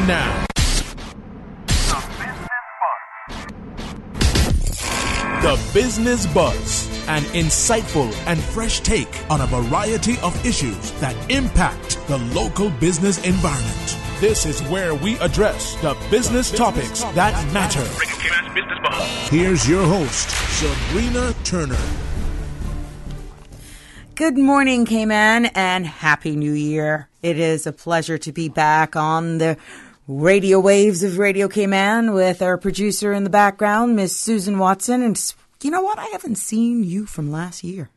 now, The Business Buzz, an insightful and fresh take on a variety of issues that impact the local business environment. This is where we address the business topics that matter. Here's your host, Sabrina Turner. Good morning, Cayman, and Happy New Year. It is a pleasure to be back on the radio waves of Radio Cayman with our producer in the background, Miss Susan Watson. And you know what? I haven't seen you from last year.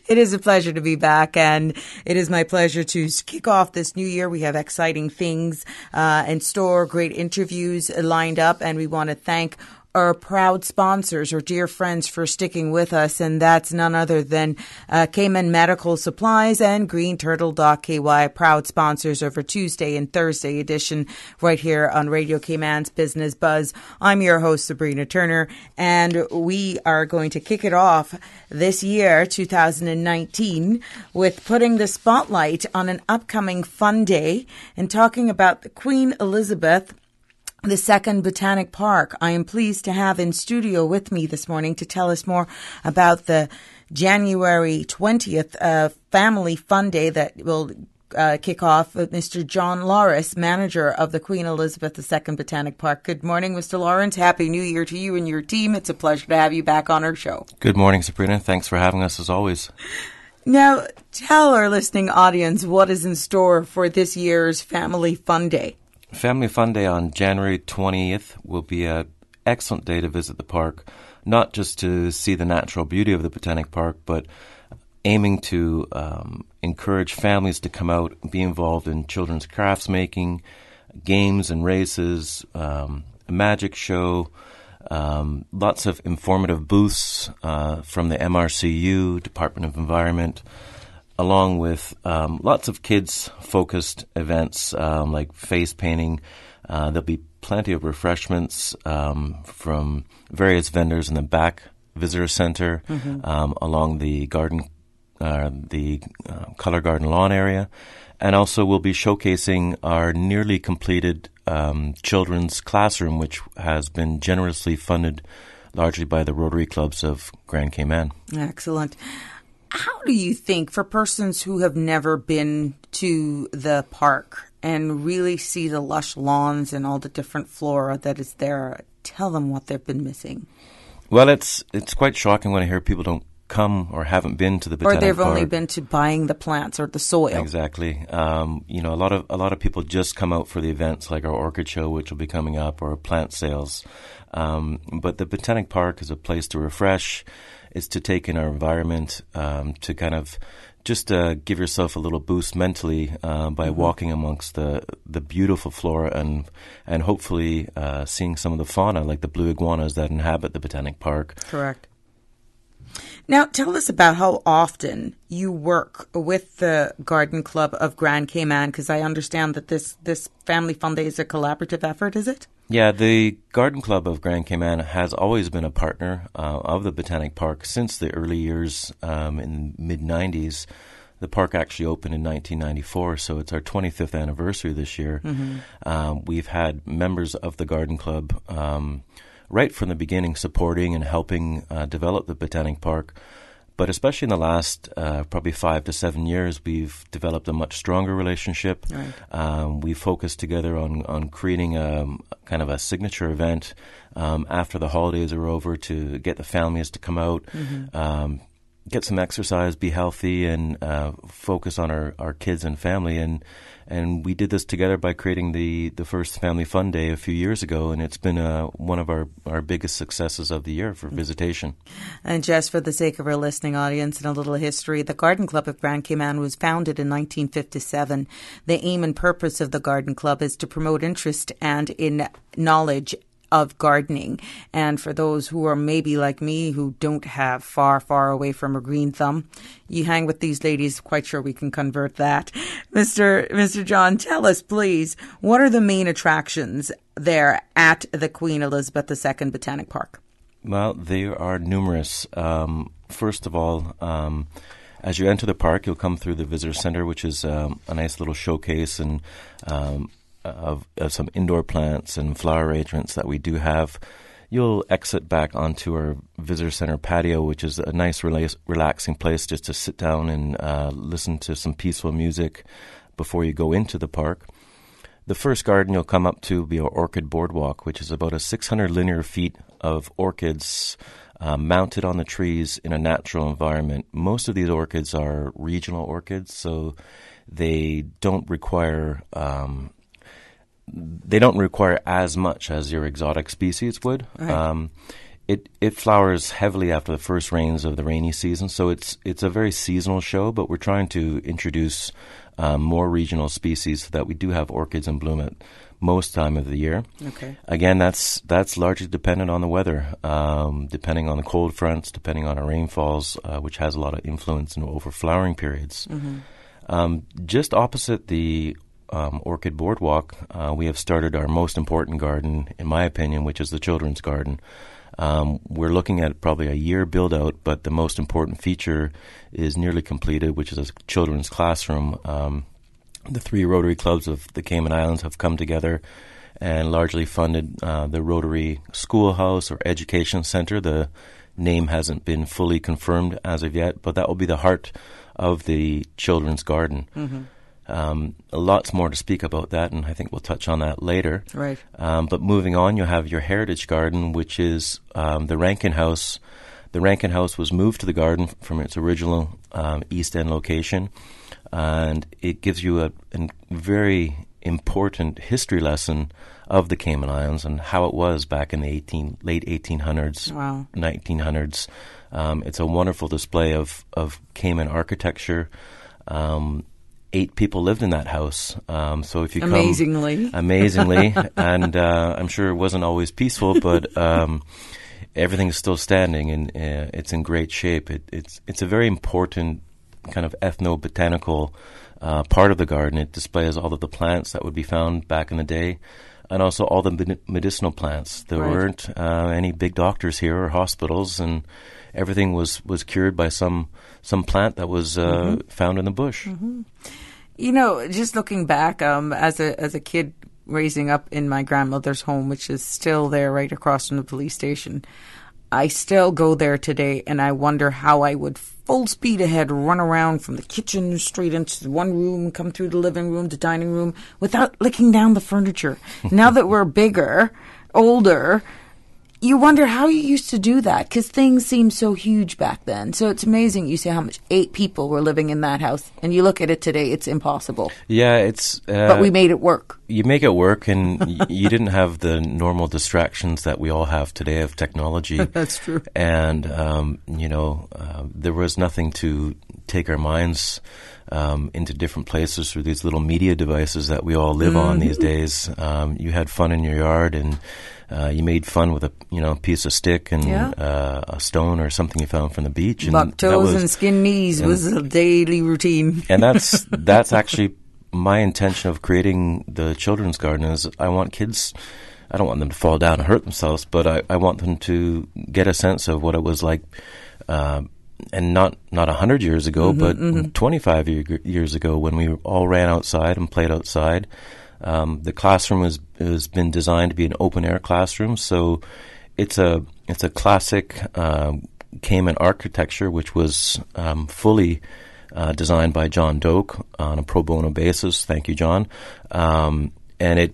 It is a pleasure to be back, and it is my pleasure to kick off this new year. We have exciting things in store, great interviews lined up, and we want to thank our proud sponsors, or dear friends, for sticking with us, and that's none other than Cayman Medical Supplies and Green Turtle.ky, proud sponsors of our Tuesday and Thursday edition right here on Radio Cayman's Business Buzz. I'm your host, Sabrina Turner, and we are going to kick it off this year, 2019, with putting the spotlight on an upcoming fun day and talking about the Queen Elizabeth II Botanic Park. I am pleased to have in studio with me this morning to tell us more about the January 20th Family Fun Day that will kick off with Mr. John Lawrence, manager of the Queen Elizabeth II Botanic Park. Good morning, Mr. Lawrence. Happy New Year to you and your team. It's a pleasure to have you back on our show. Good morning, Sabrina. Thanks for having us as always. Now, tell our listening audience what is in store for this year's Family Fun Day. Family Fun Day on January 20th will be an excellent day to visit the park, not just to see the natural beauty of the Botanic Park, but aiming to encourage families to come out and be involved in children's crafts making, games and races, a magic show, lots of informative booths from the MRCU, Department of Environment, along with lots of kids-focused events like face painting. There'll be plenty of refreshments from various vendors in the back visitor center, along the garden, the color garden lawn area. And also we'll be showcasing our nearly completed children's classroom, which has been generously funded largely by the Rotary Clubs of Grand Cayman. Excellent. How do you think, for persons who have never been to the park and really see the lush lawns and all the different flora that is there, tell them what they've been missing? Well, it's quite shocking when I hear people don't come or haven't been to the Botanic Park. Or they've only been to buying the plants or the soil. Exactly. A lot of people just come out for the events like our orchid show, which will be coming up, or plant sales. But the Botanic Park is a place to refresh. It's to take in our environment, to kind of just give yourself a little boost mentally by walking amongst the beautiful flora and hopefully seeing some of the fauna, like the blue iguanas that inhabit the Botanic Park. Correct. Now, tell us about how often you work with the Garden Club of Grand Cayman, because I understand that this Family Fun Day is a collaborative effort, is it? Yeah, the Garden Club of Grand Cayman has always been a partner of the Botanic Park since the early years in the mid-'90s. The park actually opened in 1994, so it's our 25th anniversary this year. We've had members of the Garden Club right from the beginning supporting and helping develop the Botanic Park. But especially in the last probably 5 to 7 years, we've developed a much stronger relationship. Right. We focused together on creating a kind of a signature event after the holidays are over to get the families to come out, get some exercise, be healthy, and focus on our kids and family. And we did this together by creating the first Family Fun Day a few years ago, and it's been one of our biggest successes of the year for visitation. And just for the sake of our listening audience and a little history, the Garden Club of Grand Cayman was founded in 1957. The aim and purpose of the Garden Club is to promote interest and in knowledge of gardening. And for those who are maybe like me, who don't have far away from a green thumb, you hang with these ladies, quite sure we can convert that. Mr. John, tell us, please, what are the main attractions there at the Queen Elizabeth II Botanic Park? Well, there are numerous. First of all, As you enter the park, you'll come through the visitor center, which is a nice little showcase and of some indoor plants and flower arrangements that we do have. You'll exit back onto our visitor center patio, which is a nice, relaxing place just to sit down and listen to some peaceful music before you go into the park. The first garden you'll come up to will be our orchid boardwalk, which is about 600 linear feet of orchids mounted on the trees in a natural environment. Most of these orchids are regional orchids, so they don't require as much as your exotic species would. Right. It flowers heavily after the first rains of the rainy season, so it's a very seasonal show, but we're trying to introduce more regional species so that we do have orchids in bloom at most time of the year. Okay. Again, that's largely dependent on the weather, depending on the cold fronts, depending on our rainfalls, which has a lot of influence in overflowering periods. Mm-hmm. Just opposite the orchid boardwalk, we have started our most important garden, in my opinion, which is the children's garden. We're looking at probably a year build-out, but the most important feature is nearly completed, which is a children's classroom. The 3 Rotary clubs of the Cayman Islands have come together and largely funded the Rotary Schoolhouse or Education Center. The name hasn't been fully confirmed as of yet, but that will be the heart of the children's garden. Mm-hmm. Lots more to speak about that, and I think we'll touch on that later. Right. But moving on, you have your Heritage Garden, which is the Rankin House. The Rankin House was moved to the garden from its original East End location, and it gives you a very important history lesson of the Cayman Islands and how it was back in the late 1800s, wow. 1900s. It's a wonderful display of Cayman architecture. 8 people lived in that house. So if you amazingly, and I'm sure it wasn't always peaceful, but everything's still standing and it's in great shape. It's a very important kind of ethnobotanical part of the garden. It displays all of the plants that would be found back in the day, and also all the medicinal plants. There right. weren't any big doctors here or hospitals, and everything was cured by some plant that was mm-hmm. found in the bush. Mm-hmm. You know, just looking back, as a kid raising up in my grandmother's home, which is still there right across from the police station, I still go there today, and I wonder how I would full speed ahead run around from the kitchen straight into the one room, come through the living room, the dining room, without licking down the furniture. Now that we're bigger, older, you wonder how you used to do that, because things seemed so huge back then. So it's amazing. You say how much 8 people were living in that house, and you look at it today, it's impossible. Yeah, it's... but we made it work. You make it work, and you didn't have the normal distractions that we all have today of technology. That's true. And, there was nothing to take our minds into different places through these little media devices that we all live mm-hmm. on these days. You had fun in your yard, and... you made fun with a piece of stick and a stone or something you found from the beach. And buck toes and skin knees was a daily routine. And that's actually my intention of creating the children's garden. Is I want kids. I don't want them to fall down and hurt themselves, but I want them to get a sense of what it was like. And not 100 years ago, mm-hmm, but mm-hmm. 25 years ago, when we all ran outside and played outside. The classroom has been designed to be an open air classroom, so it's a classic Cayman architecture, which was fully designed by John Doak on a pro bono basis. Thank you, John. And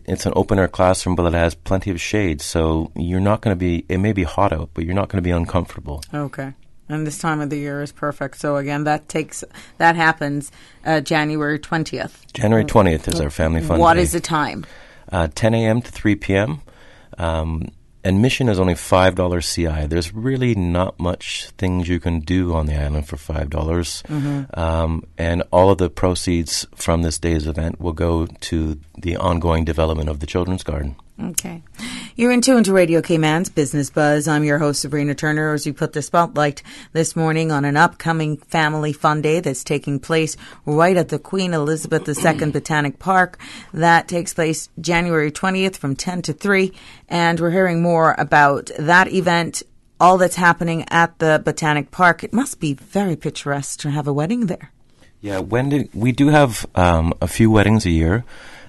it's an open air classroom, but it has plenty of shade, so you're not going to be. It may be hot out, but you're not going to be uncomfortable. Okay. And this time of the year is perfect. So again, that happens January 20th. January 20th is our family fun day. What is the time? 10 a.m. to 3 p.m. Admission is only $5 CI. There's really not much things you can do on the island for $5. Mm-hmm. And all of the proceeds from this day's event will go to the ongoing development of the children's garden. Okay. You're in tune to Radio Cayman's Business Buzz. I'm your host, Sabrina Turner, as we put the spotlight this morning on an upcoming family fun day that's taking place right at the Queen Elizabeth II Botanic Park. That takes place January 20th from 10 to 3. And we're hearing more about that event all that's happening at the Botanic Park. It must be very picturesque to have a wedding there. Yeah, we do have a few weddings a year.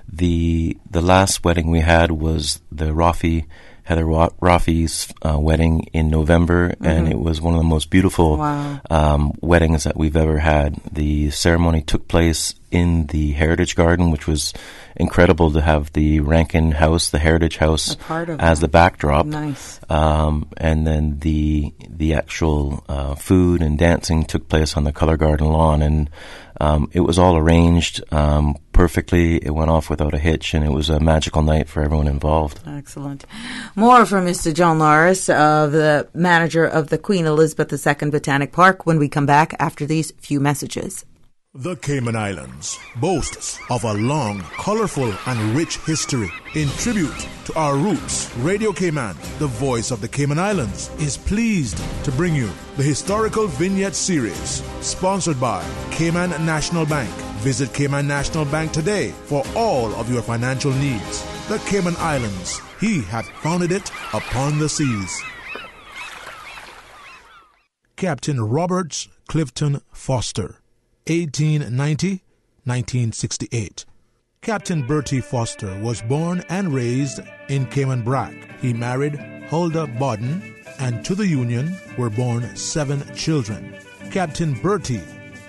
The last wedding we had was the Heather Rafi's wedding in November, and it was one of the most beautiful weddings that we've ever had. The ceremony took place in the Heritage Garden, which was incredible to have the Rankin House, the Heritage House, as the backdrop. Nice. And then the actual food and dancing took place on the Color Garden lawn, and it was all arranged perfectly. It went off without a hitch, and it was a magical night for everyone involved. Excellent. More from Mr. John Loris, the manager of the Queen Elizabeth II Botanic Park, when we come back after these few messages. The Cayman Islands boasts of a long, colorful, and rich history. In tribute to our roots, Radio Cayman, the voice of the Cayman Islands, is pleased to bring you the historical vignette series, sponsored by Cayman National Bank. Visit Cayman National Bank today for all of your financial needs. The Cayman Islands, he hath founded it upon the seas. Captain Roberts Clifton Foster, 1890-1968. Captain Bertie Foster was born and raised in Cayman Brac. He married Huldah Bodden, and to the union were born 7 children. Captain Bertie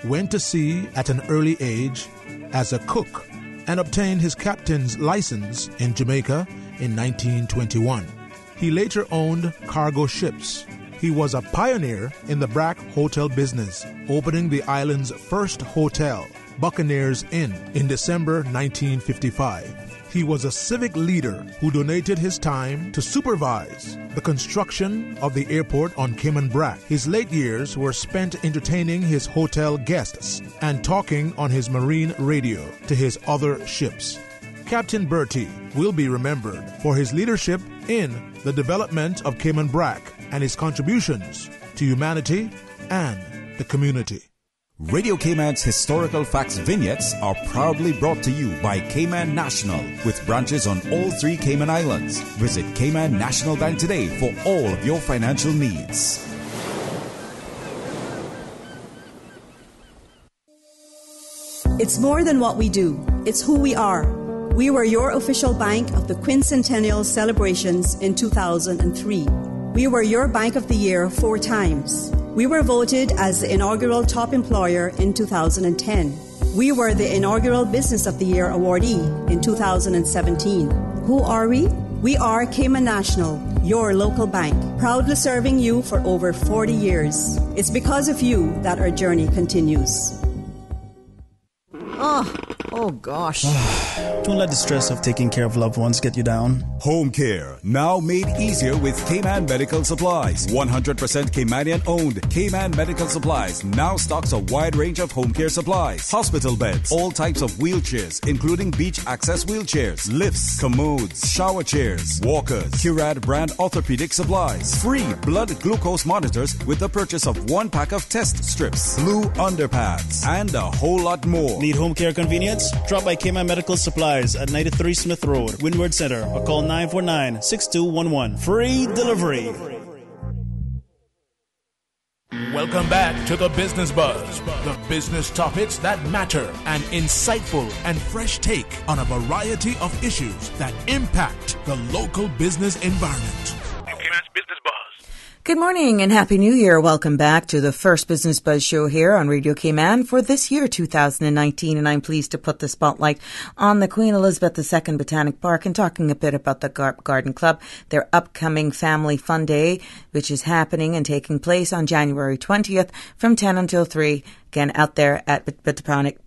went to sea at an early age as a cook and obtained his captain's license in Jamaica in 1921. He later owned cargo ships. He was a pioneer in the Brac hotel business, opening the island's first hotel, Buccaneers Inn, in December 1955. He was a civic leader who donated his time to supervise the construction of the airport on Cayman Brac. His late years were spent entertaining his hotel guests and talking on his marine radio to his other ships. Captain Bertie will be remembered for his leadership in the development of Cayman Brac and his contributions to humanity and the community. Radio Cayman's historical facts vignettes are proudly brought to you by Cayman National, with branches on all 3 Cayman Islands. Visit Cayman National Bank today for all of your financial needs. It's more than what we do, it's who we are. We were your official bank of the quincentennial celebrations in 2003. We were your Bank of the Year 4 times. We were voted as the inaugural top employer in 2010. We were the inaugural Business of the Year awardee in 2017. Who are we? We are Cayman National, your local bank, proudly serving you for over 40 years. It's because of you that our journey continues. Oh gosh. Don't let the stress of taking care of loved ones get you down. Home care, now made easier with Cayman Medical Supplies. 100% Caymanian owned. Cayman Medical Supplies now stocks a wide range of home care supplies. Hospital beds, all types of wheelchairs, including beach access wheelchairs, lifts, commodes, shower chairs, walkers, Curad brand orthopedic supplies. Free blood glucose monitors with the purchase of 1 pack of test strips, blue underpads, and a whole lot more. Need home care convenience? Drop by Cayman Medical Supplies at 93 Smith Road, Windward Center, or call 949-6211. Free delivery. Welcome back to the Business Buzz, the business topics that matter, an insightful and fresh take on a variety of issues that impact the local business environment. Business Buzz. Good morning and Happy New Year. Welcome back to the first Business Buzz show here on Radio Cayman for this year, 2019. And I'm pleased to put the spotlight on the Queen Elizabeth II Botanic Park and talking a bit about the Garden Club, their upcoming Family Fun Day, which is happening and taking place on January 20th from 10 until 3, again out there at Botanic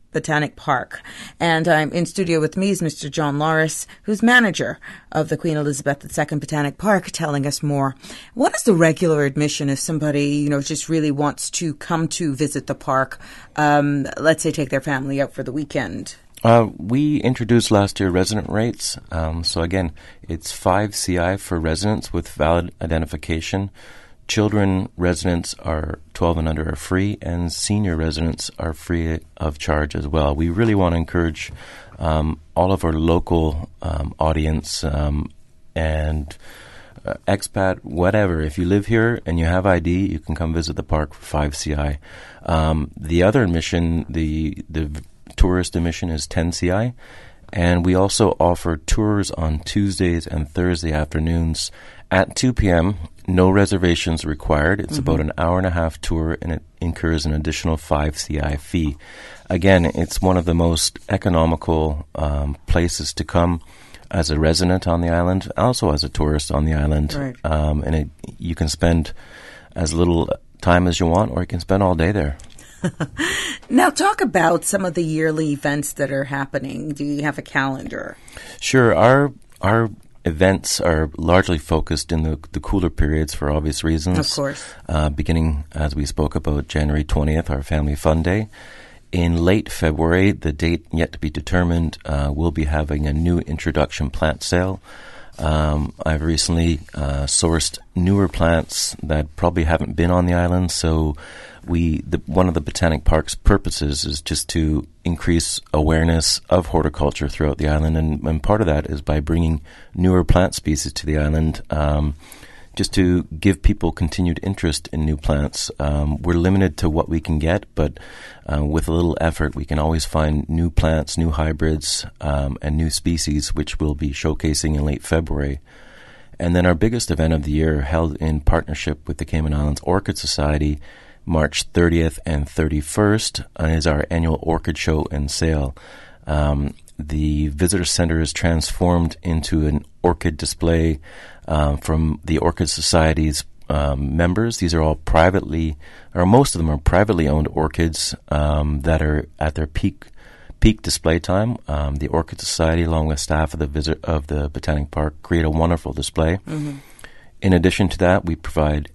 Park. And I'm in studio with me is Mr. John Loris, who's manager of the Queen Elizabeth II Botanic Park, telling us more. What is the regular admission if somebody, just really wants to come to visit the park, let's say take their family out for the weekend? We introduced last year resident rates. So again, it's 5 CI for residents with valid identification. Children residents are 12 and under are free, and senior residents are free of charge as well. We really want to encourage all of our local audience and expat, whatever. If you live here and you have ID, you can come visit the park for 5 CI. The other admission, the tourist admission, is 10 CI. And we also offer tours on Tuesdays and Thursday afternoons at 2 p.m. No reservations required. It's about an hour-and-a-half tour, and it incurs an additional 5 CI fee. Again, it's one of the most economical places to come as a resident on the island, also as a tourist on the island. Right. And you can spend as little time as you want, or you can spend all day there. Now, talk about some of the yearly events that are happening. Do you have a calendar? Sure. Our events are largely focused in the cooler periods for obvious reasons. Of course. Beginning, as we spoke about, January 20th, our Family Fun Day. In late February, the date yet to be determined, we'll be having a new introduction plant sale. I've recently sourced newer plants that probably haven't been on the island, so one of the Botanic Park's purposes is just to increase awareness of horticulture throughout the island, and part of that is by bringing newer plant species to the island, just to give people continued interest in new plants. We're limited to what we can get, but with a little effort, we can always find new plants, new hybrids, and new species, which we'll be showcasing in late February. And then our biggest event of the year, held in partnership with the Cayman Islands Orchid Society, March 30th and 31st, is our annual orchid show and sale. The visitor center is transformed into an orchid display from the Orchid Society's members. These are all privately, or most of them are privately owned orchids that are at their peak display time. The Orchid Society, along with staff of the Botanic Park, create a wonderful display. Mm-hmm. In addition to that, we provide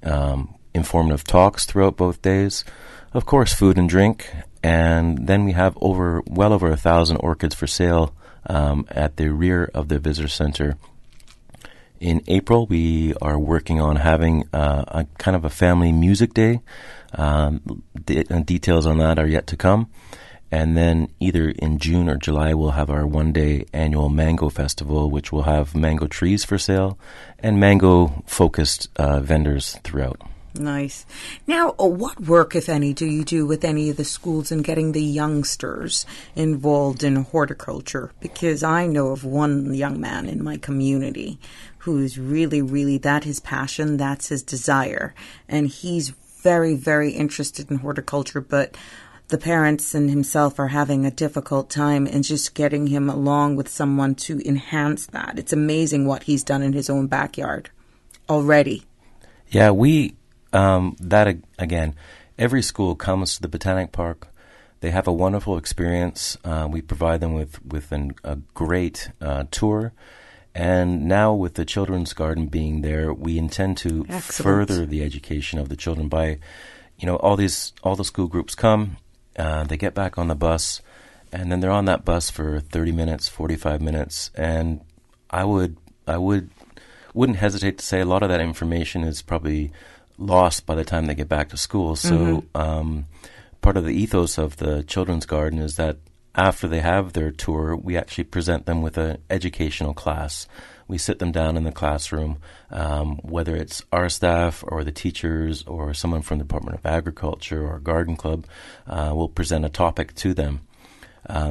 informative talks throughout both days. Of course, food and drink. And then we have well over 1,000 orchids for sale at the rear of the visitor center. In April, we are working on having a kind of a family music day. Details on that are yet to come. And then either in June or July, we'll have our one-day annual mango festival, which will have mango trees for sale and mango-focused vendors throughout. Nice. Now, what work, if any, do you do with any of the schools in getting the youngsters involved in horticulture? Because I know of one young man in my community who's really, that's his passion, that's his desire. And he's very, very interested in horticulture, but the parents and himself are having a difficult time in just getting him along with someone to enhance that. It's amazing what he's done in his own backyard already. Yeah, again, every school comes to the Botanic Park. They have a wonderful experience. We provide them with a great tour. And now with the Children's Garden being there, we intend to further the education of the children by, all the school groups come, they get back on the bus, and then they're on that bus for 30 minutes, 45 minutes. And I wouldn't hesitate to say a lot of that information is probably lost by the time they get back to school. So part of the ethos of the Children's Garden is that after they have their tour, we actually present them with an educational class. We sit them down in the classroom, whether it's our staff or the teachers or someone from the Department of Agriculture or Garden Club, we'll present a topic to them.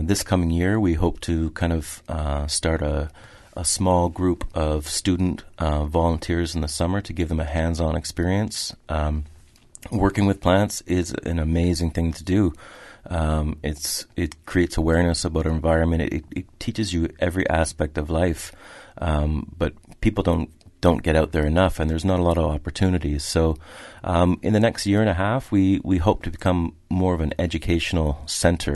This coming year, we hope to kind of start a small group of student volunteers in the summer to give them a hands-on experience. Working with plants is an amazing thing to do. It creates awareness about our environment. It teaches you every aspect of life, but people don't get out there enough, and there's not a lot of opportunities. So in the next year and a half, we hope to become more of an educational center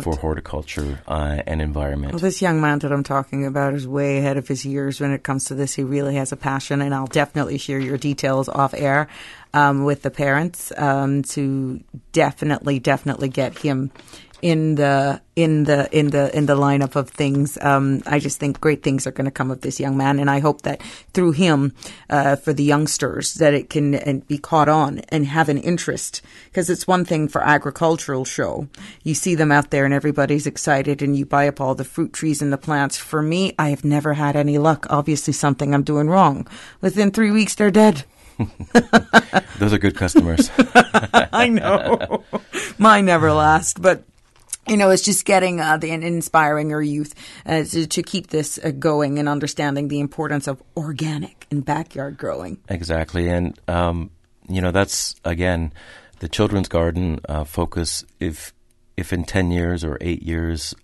for horticulture and environment. Well, this young man that I'm talking about is way ahead of his years when it comes to this. He really has a passion, and I'll definitely share your details off air with the parents to definitely get him in the lineup of things. I just think great things are going to come of this young man, and I hope that through him, for the youngsters, that it can be caught on and have an interest. Because it's one thing for agricultural show, you see them out there and everybody's excited, and you buy up all the fruit trees and the plants. For me, I have never had any luck. Obviously, something I'm doing wrong. Within 3 weeks, they're dead. Those are good customers. I know. Mine never last, but it's just getting and inspiring our youth to keep this going and understanding the importance of organic and backyard growing. Exactly. And, that's, again, the children's garden focus. If in 10 years or 8 years,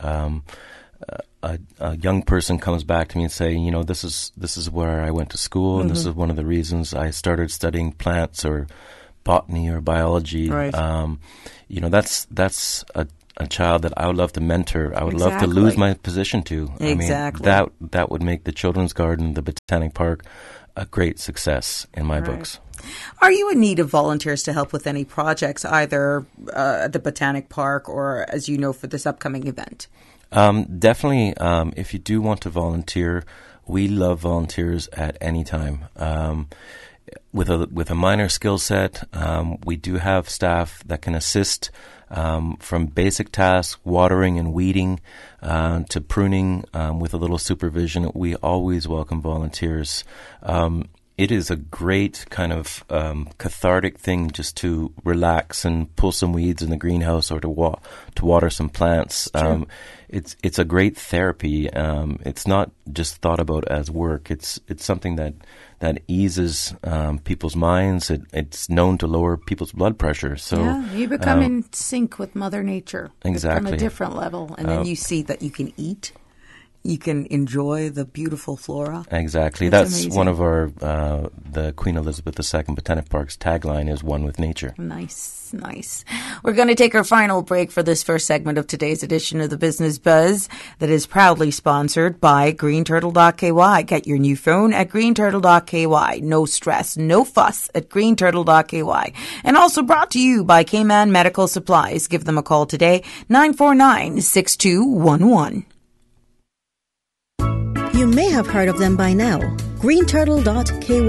a young person comes back to me and say, this is where I went to school, and this is one of the reasons I started studying plants or botany or biology. Right. That's a child that I would love to mentor. I would love to Exactly. lose my position to. Exactly. I mean, that would make the children's garden, the botanic park, a great success in my books. Are you in need of volunteers to help with any projects, either at the Botanic Park or, as you know, for this upcoming event? Definitely, if you do want to volunteer, we love volunteers at any time. With a minor skill set, we do have staff that can assist from basic tasks, watering and weeding, to pruning with a little supervision. We always welcome volunteers. It is a great kind of cathartic thing just to relax and pull some weeds in the greenhouse or to water some plants. It's a great therapy. It's not just thought about as work. It's something that eases people's minds. It's known to lower people's blood pressure. So you become in sync with Mother Nature. Exactly. On a different level. And then you see that you can eat. You can enjoy the beautiful flora. Exactly. That's That's amazing. one of our, the Queen Elizabeth II Botanic Park's tagline is "One with Nature." Nice, nice. We're going to take our final break for this first segment of today's edition of the Business Buzz that is proudly sponsored by greenturtle.ky. Get your new phone at greenturtle.ky. No stress, no fuss at greenturtle.ky. And also brought to you by K-Man Medical Supplies. Give them a call today, 949-6211. You may have heard of them by now. greenturtle.ky,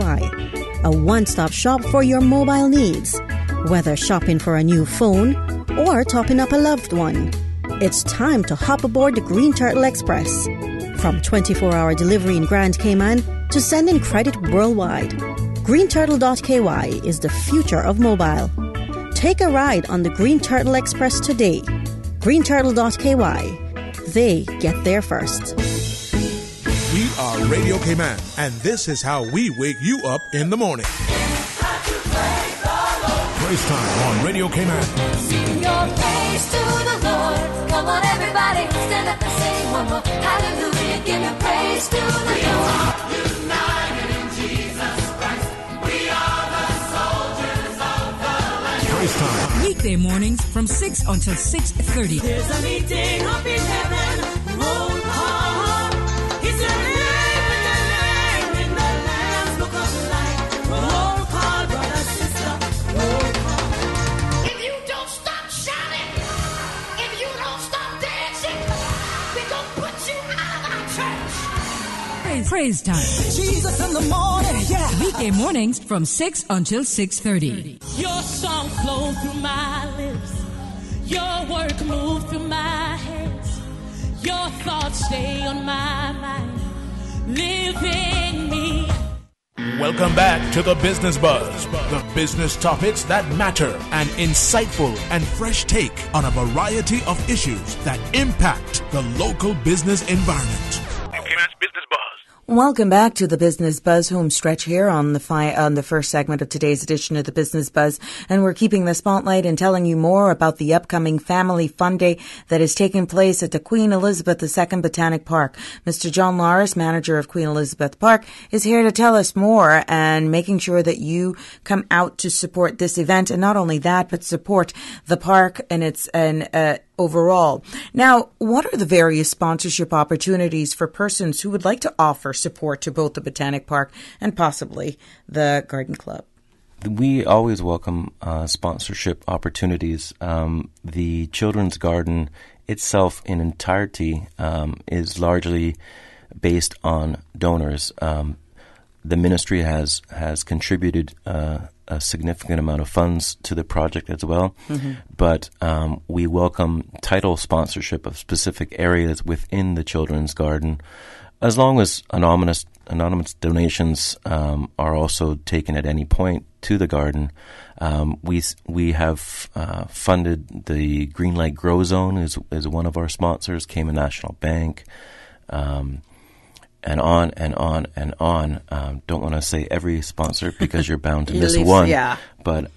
a one-stop shop for your mobile needs. Whether shopping for a new phone or topping up a loved one, it's time to hop aboard the Green Turtle Express. From 24-hour delivery in Grand Cayman to sending credit worldwide, greenturtle.ky is the future of mobile. Take a ride on the Green Turtle Express today. greenturtle.ky. They get there first. We are Radio Cayman, and this is how we wake you up in the morning. Praise time on Radio Cayman. Sing your praise to the Lord. Come on, everybody, stand up and sing one more. Hallelujah, give your praise to the Lord. We are united in Jesus Christ. We are the soldiers of the Lamb. Praise time. Weekday mornings from 6 until 6:30. There's a meeting up in heaven. Roll call. He's your name in the name in the Lamb's book of life. Roll call, brother, sister. Roll call. If you don't stop shouting, if you don't stop dancing, we're going to put you out of our church. Praise time. Jesus in the morning, yeah. Weekday mornings from 6 until 6:30. Your song flowed through my lips. Your work moved through my hands. Your thoughts stay on my mind. Live in me. Welcome back to the Business Buzz, the business topics that matter, an insightful and fresh take on a variety of issues that impact the local business environment. Business Buzz. Welcome back to the Business Buzz home stretch here on the first segment of today's edition of the Business Buzz, and we're keeping the spotlight and telling you more about the upcoming Family Fun Day that is taking place at the Queen Elizabeth II Botanic Park. Mr. John Lawrence, manager of Queen Elizabeth Park, is here to tell us more and making sure that you come out to support this event, and not only that, but support the park and its overall. Now, what are the various sponsorship opportunities for persons who would like to offer support to both the Botanic Park and possibly the Garden Club? We always welcome sponsorship opportunities. The Children's Garden itself in entirety is largely based on donors. The ministry has contributed a significant amount of funds to the project as well, but we welcome title sponsorship of specific areas within the Children's Garden, as long as anonymous donations are also taken at any point to the garden. We have funded the Green Light Grow Zone is one of our sponsors, Cayman National Bank, and on and on and on. Don't want to say every sponsor because you're bound to miss one. Yeah. But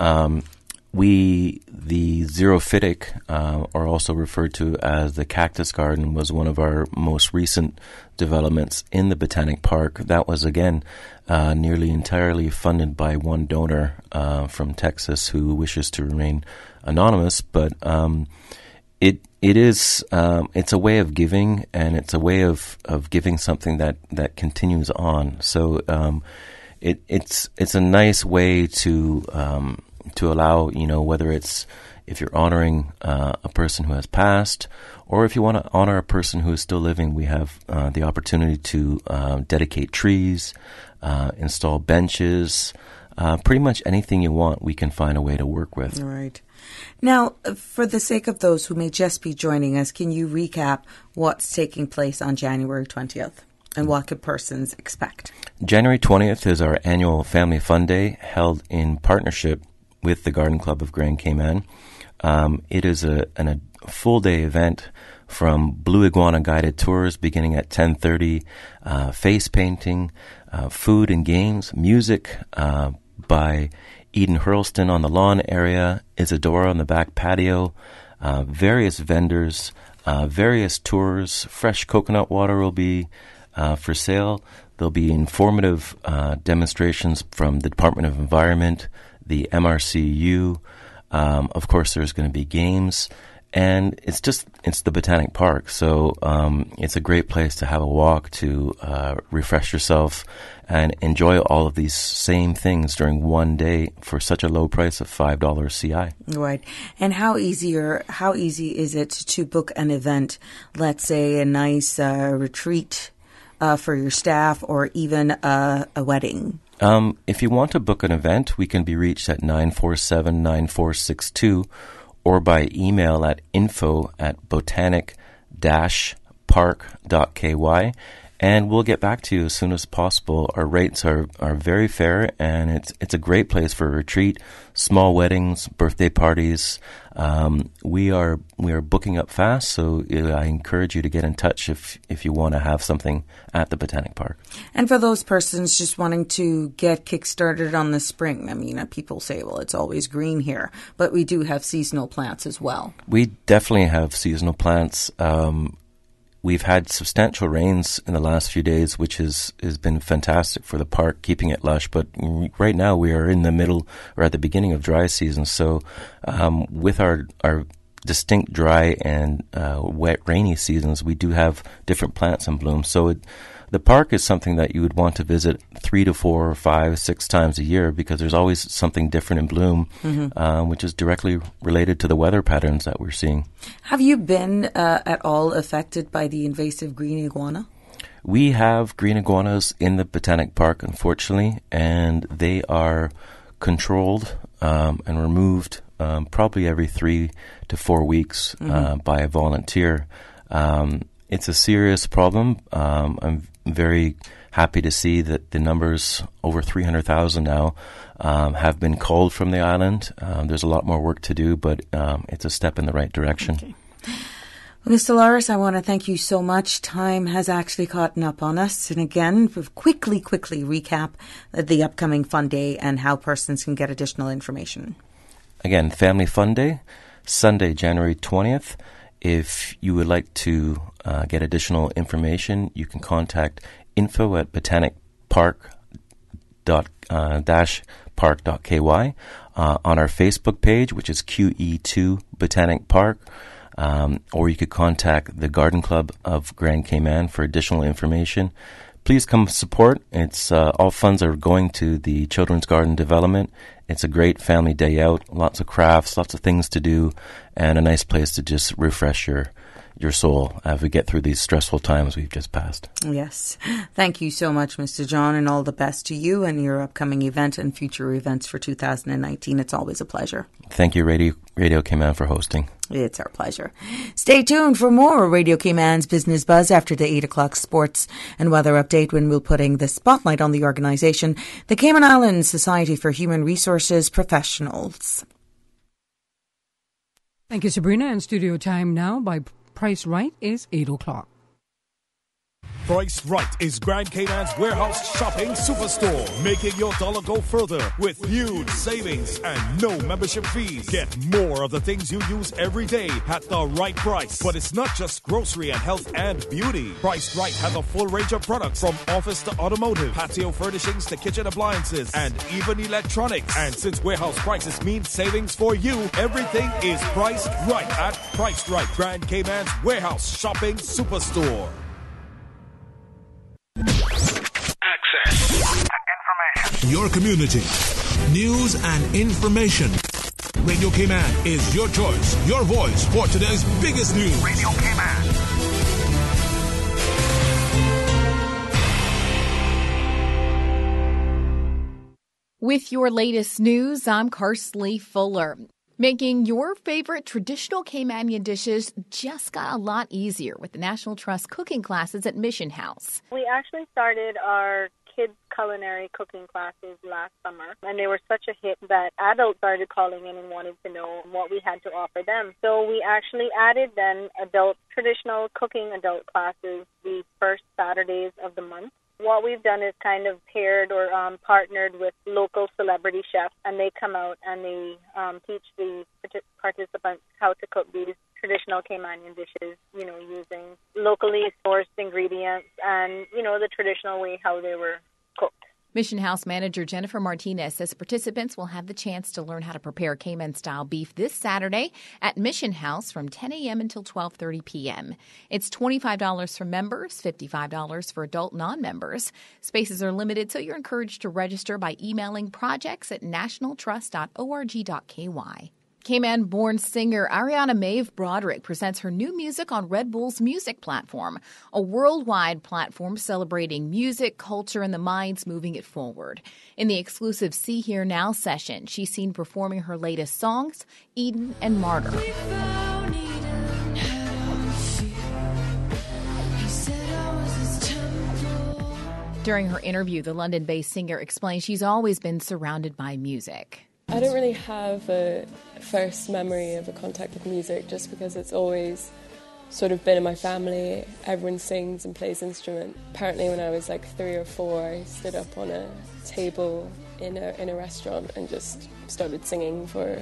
the Xerophytic, are also referred to as the Cactus Garden, was one of our most recent developments in the Botanic Park. That was, again, nearly entirely funded by one donor from Texas who wishes to remain anonymous. But it's a way of giving, and it's a way of giving something that continues on. So it's a nice way to allow, whether it's if you're honoring a person who has passed, or if you want to honor a person who is still living, we have the opportunity to dedicate trees, install benches, pretty much anything you want, we can find a way to work with. Right. Now, for the sake of those who may just be joining us, can you recap what's taking place on January 20th and what could persons expect? January 20th is our annual Family Fun Day held in partnership with the Garden Club of Grand Cayman. It is a full-day event from Blue Iguana guided tours beginning at 10:30, face painting, food and games, music by Eden Hurlston on the lawn area, Isadora on the back patio, various vendors, various tours. Fresh coconut water will be for sale. There'll be informative demonstrations from the Department of Environment, the MRCU. Of course, there's going to be games. And it's the Botanic Park, so it's a great place to have a walk, to refresh yourself, and enjoy all of these same things during one day for such a low price of $5 CI. Right. And how easy is it to book an event, let's say a nice retreat for your staff, or even a wedding? If you want to book an event, we can be reached at 947-9462, or by email at info@botanic-park.ky, and we'll get back to you as soon as possible. Our rates are very fair, and it's a great place for a retreat, small weddings, birthday parties. We are booking up fast, so I encourage you to get in touch if you want to have something at the Botanic Park. And for those persons just wanting to get kick-started on the spring, I mean, people say, well, it's always green here, but we do have seasonal plants as well. We definitely have seasonal plants. We've had substantial rains in the last few days, which has been fantastic for the park, keeping it lush. But right now we are in the middle or at the beginning of dry season. So with our distinct dry and wet, rainy seasons, we do have different plants in bloom. So the park is something that you would want to visit 3 to 4 or 5, 6 times a year, because there's always something different in bloom, which is directly related to the weather patterns that we're seeing. Have you been at all affected by the invasive green iguana? We have green iguanas in the Botanic Park, unfortunately, and they are controlled and removed probably every 3 to 4 weeks by a volunteer. It's a serious problem. I'm very happy to see that the numbers, over 300,000 now, have been culled from the island. There's a lot more work to do, but it's a step in the right direction. Okay. Well, Mr. Loris, I want to thank you so much. Time has actually caught up on us. And again, quickly recap the upcoming Fun Day and how persons can get additional information. Again, Family Fun Day, Sunday, January 20th. If you would like to get additional information, you can contact info@botanicpark-park.ky on our Facebook page, which is QE2 Botanic Park, or you could contact the Garden Club of Grand Cayman for additional information. please come support. It's all funds are going to the Children's Garden Development. It's a great family day out, lots of crafts, lots of things to do, and a nice place to just refresh your soul as we get through these stressful times we've just passed. Yes. Thank you so much, Mr. John, and all the best to you and your upcoming event and future events for 2019. It's always a pleasure. Thank you, Radio Cayman, for hosting. It's our pleasure. Stay tuned for more Radio Cayman's Business Buzz after the 8 o'clock sports and weather update, when we'll putting the spotlight on the organisation, the Cayman Islands Society for Human Resources Professionals. Thank you, Sabrina. And studio time now by Price Right is 8 o'clock. Price Right is Grand Cayman's warehouse shopping superstore, making your dollar go further with huge savings and no membership fees. Get more of the things you use every day at the right price. But it's not just grocery and health and beauty. Price Right has a full range of products from office to automotive, patio furnishings to kitchen appliances, and even electronics. And since warehouse prices mean savings for you, everything is priced right at Price Right, Grand Cayman's warehouse shopping superstore. Access to information. Your community. News and information. Radio Cayman is your choice, your voice for today's biggest news. Radio Cayman. With your latest news, I'm Karsley Fuller. Making your favorite traditional Caymanian dishes just got a lot easier with the National Trust cooking classes at Mission House. We actually started our kids' culinary cooking classes last summer, and they were such a hit that adults started calling in and wanted to know what we had to offer them. So we actually added then traditional cooking adult classes the first Saturdays of the month. What we've done is kind of paired or partnered with local celebrity chefs, and they come out and they teach the participants how to cook these traditional Caymanian dishes, using locally sourced ingredients and, the traditional way how they were cooked. Mission House manager Jennifer Martinez says participants will have the chance to learn how to prepare Cayman-style beef this Saturday at Mission House from 10 a.m. until 12:30 p.m. It's $25 for members, $55 for adult non-members. Spaces are limited, so you're encouraged to register by emailing projects@nationaltrust.org.ky. Cayman-born singer Ariana Maeve Broderick presents her new music on Red Bull's music platform, a worldwide platform celebrating music, culture, and the minds moving it forward. In the exclusive See Here Now session, she's seen performing her latest songs, Eden and Martyr. During her interview, the London-based singer explained she's always been surrounded by music. I don't really have a first memory of a contact with music just because it's always sort of been in my family. Everyone sings and plays instrument. Apparently when I was like 3 or 4, I stood up on a table in a restaurant and just started singing for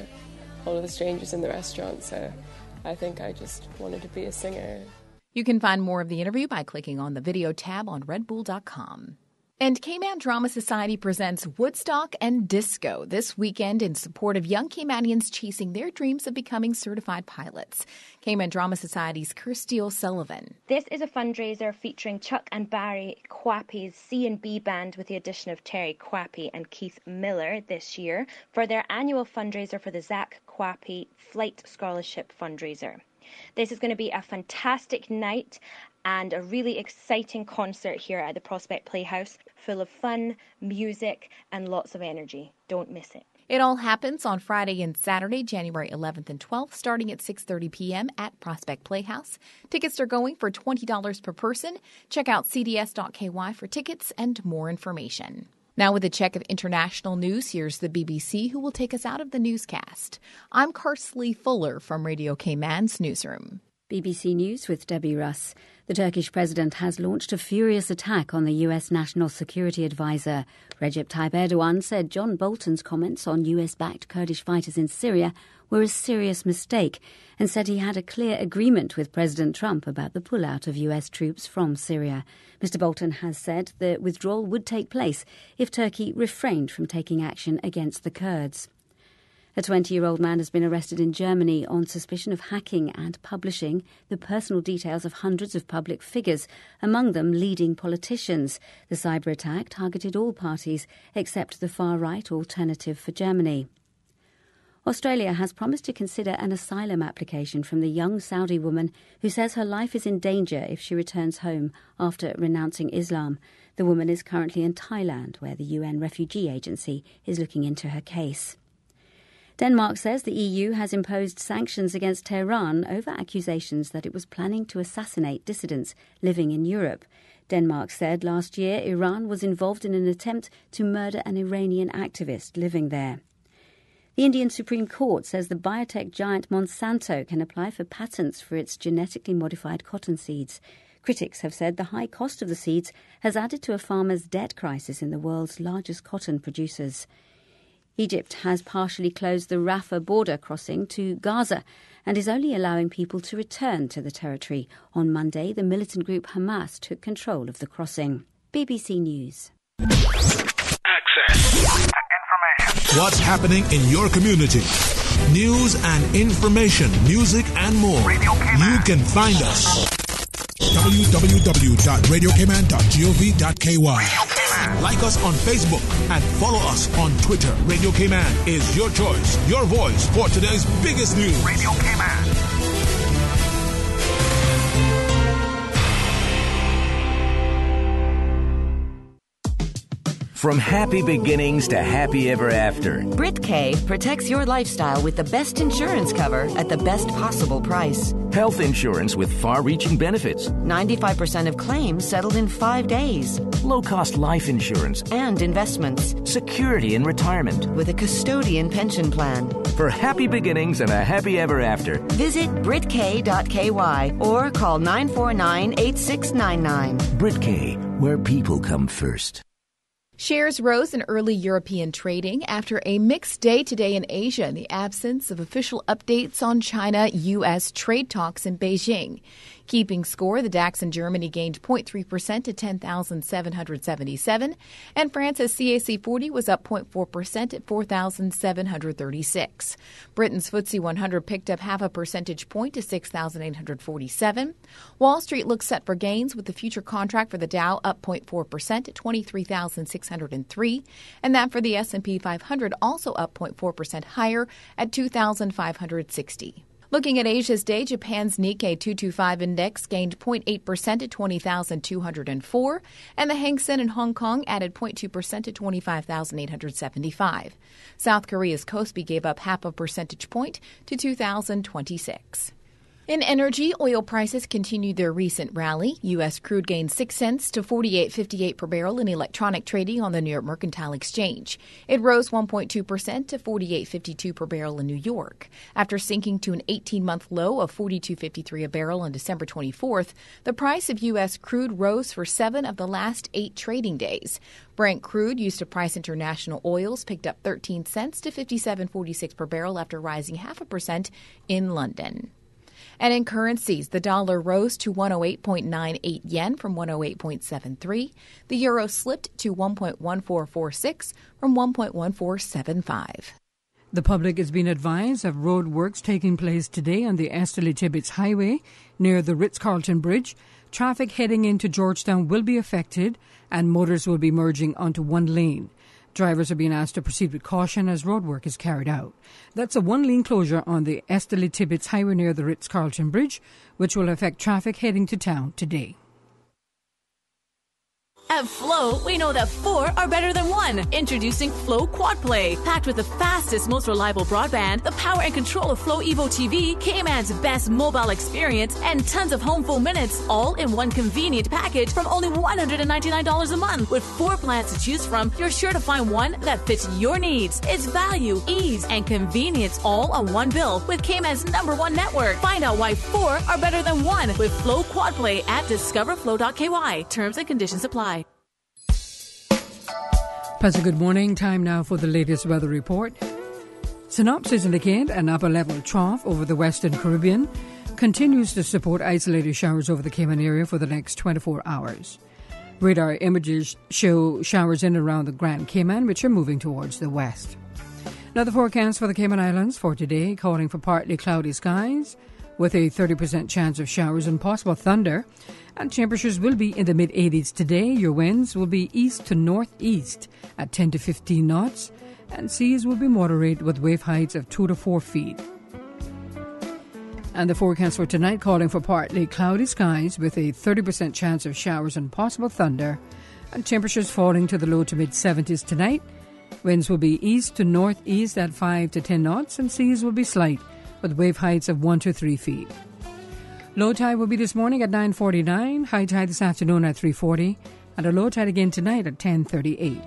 all of the strangers in the restaurant. So I think I just wanted to be a singer. You can find more of the interview by clicking on the video tab on redbull.com. And Cayman Drama Society presents Woodstock and Disco this weekend in support of young Caymanians chasing their dreams of becoming certified pilots. Cayman Drama Society's Kirsty O'Sullivan. This is a fundraiser featuring Chuck and Barry Quappy's C&B band with the addition of Terry Quappy and Keith Miller this year for their annual fundraiser for the Zach Quappy Flight Scholarship fundraiser. This is going to be a fantastic night and a really exciting concert here at the Prospect Playhouse, full of fun, music, and lots of energy. Don't miss it. It all happens on Friday and Saturday, January 11th and 12th, starting at 6:30 p.m. at Prospect Playhouse. Tickets are going for $20 per person. Check out cds.ky for tickets and more information. Now with a check of international news, here's the BBC, who will take us out of the newscast. I'm Karsley Fuller from Radio Cayman's newsroom. BBC News with Debbie Russ. The Turkish president has launched a furious attack on the US National Security Advisor. Recep Tayyip Erdogan said John Bolton's comments on US-backed Kurdish fighters in Syria were a serious mistake and said he had a clear agreement with President Trump about the pullout of US troops from Syria. Mr. Bolton has said the withdrawal would take place if Turkey refrained from taking action against the Kurds. A 20-year-old man has been arrested in Germany on suspicion of hacking and publishing the personal details of hundreds of public figures, among them leading politicians. The cyber attack targeted all parties except the far-right Alternative for Germany. Australia has promised to consider an asylum application from the young Saudi woman who says her life is in danger if she returns home after renouncing Islam. The woman is currently in Thailand, where the UN Refugee Agency is looking into her case. Denmark says the EU has imposed sanctions against Tehran over accusations that it was planning to assassinate dissidents living in Europe. Denmark said last year Iran was involved in an attempt to murder an Iranian activist living there. The Indian Supreme Court says the biotech giant Monsanto can apply for patents for its genetically modified cotton seeds. Critics have said the high cost of the seeds has added to a farmer's debt crisis in the world's largest cotton producers. Egypt has partially closed the Rafah border crossing to Gaza and is only allowing people to return to the territory. On Monday, the militant group Hamas took control of the crossing. BBC News. Access. Information. What's happening in your community? News and information, music and more. You can find us. www.radiocayman.gov.ky. Like us on Facebook and follow us on Twitter. Radio Cayman is your choice, your voice for today's biggest news. Radio Cayman. From happy beginnings to happy ever after. Brit K protects your lifestyle with the best insurance cover at the best possible price. Health insurance with far-reaching benefits. 95% of claims settled in 5 days. Low-cost life insurance. And investments. Security in retirement. With a custodian pension plan. For happy beginnings and a happy ever after. Visit BritK.ky or call 949-8699. BritK, where people come first. Shares rose in early European trading after a mixed day today in Asia in the absence of official updates on China-U.S. trade talks in Beijing. Keeping score, the DAX in Germany gained 0.3% to 10,777, and France's CAC 40 was up 0.4% at 4,736. Britain's FTSE 100 picked up half a percentage point to 6,847. Wall Street looks set for gains with the future contract for the Dow up 0.4% at 23,603, and that for the S&P 500 also up 0.4% higher at 2,560. Looking at Asia's day, Japan's Nikkei 225 index gained 0.8% to 20,204, and the Hang Seng in Hong Kong added 0.2% to 25,875. South Korea's Kospi gave up half a percentage point to 2,026. In energy, oil prices continued their recent rally. U.S. crude gained 6 cents to $48.58 per barrel in electronic trading on the New York Mercantile Exchange. It rose 1.2% to $48.52 per barrel in New York. After sinking to an 18-month low of $42.53 a barrel on December 24th, the price of U.S. crude rose for 7 of the last 8 trading days. Brent crude, used to price international oils, picked up 13 cents to $57.46 per barrel after rising 0.5% in London. And in currencies, the dollar rose to 108.98 yen from 108.73. The euro slipped to 1.1446 from 1.1475. The public is being advised of road works taking place today on the Esterly-Tibbetts Highway near the Ritz-Carlton Bridge. Traffic heading into Georgetown will be affected and motors will be merging onto one lane. Drivers are being asked to proceed with caution as road work is carried out. That's a one-lane closure on the Esterly-Tibbetts Highway near the Ritz-Carlton Bridge, which will affect traffic heading to town today. At Flow, we know that 4 are better than 1. Introducing Flow Quad Play. Packed with the fastest, most reliable broadband, the power and control of Flow Evo TV, Cayman's best mobile experience, and tons of home phone minutes, all in one convenient package from only $199 a month. With 4 plans to choose from, you're sure to find one that fits your needs. It's value, ease, and convenience all on one bill with Cayman's #1 network. Find out why 4 are better than 1 with Flow Quad Play at discoverflow.ky. Terms and conditions apply. Pastor, good morning. Time now for the latest weather report. Synopsis indicate an upper-level trough over the Western Caribbean continues to support isolated showers over the Cayman area for the next 24 hours. Radar images show showers in and around the Grand Cayman, which are moving towards the west. Now the forecast for the Cayman Islands for today, calling for partly cloudy skies with a 30% chance of showers and possible thunder. And temperatures will be in the mid-80s today. Your winds will be east to northeast at 10 to 15 knots. And seas will be moderate with wave heights of 2 to 4 feet. And the forecast for tonight, calling for partly cloudy skies with a 30% chance of showers and possible thunder. And temperatures falling to the low to mid-70s tonight. Winds will be east to northeast at 5 to 10 knots, and seas will be slight with wave heights of 1 to 3 feet. Low tide will be this morning at 9:49, high tide this afternoon at 3:40, and a low tide again tonight at 10:38.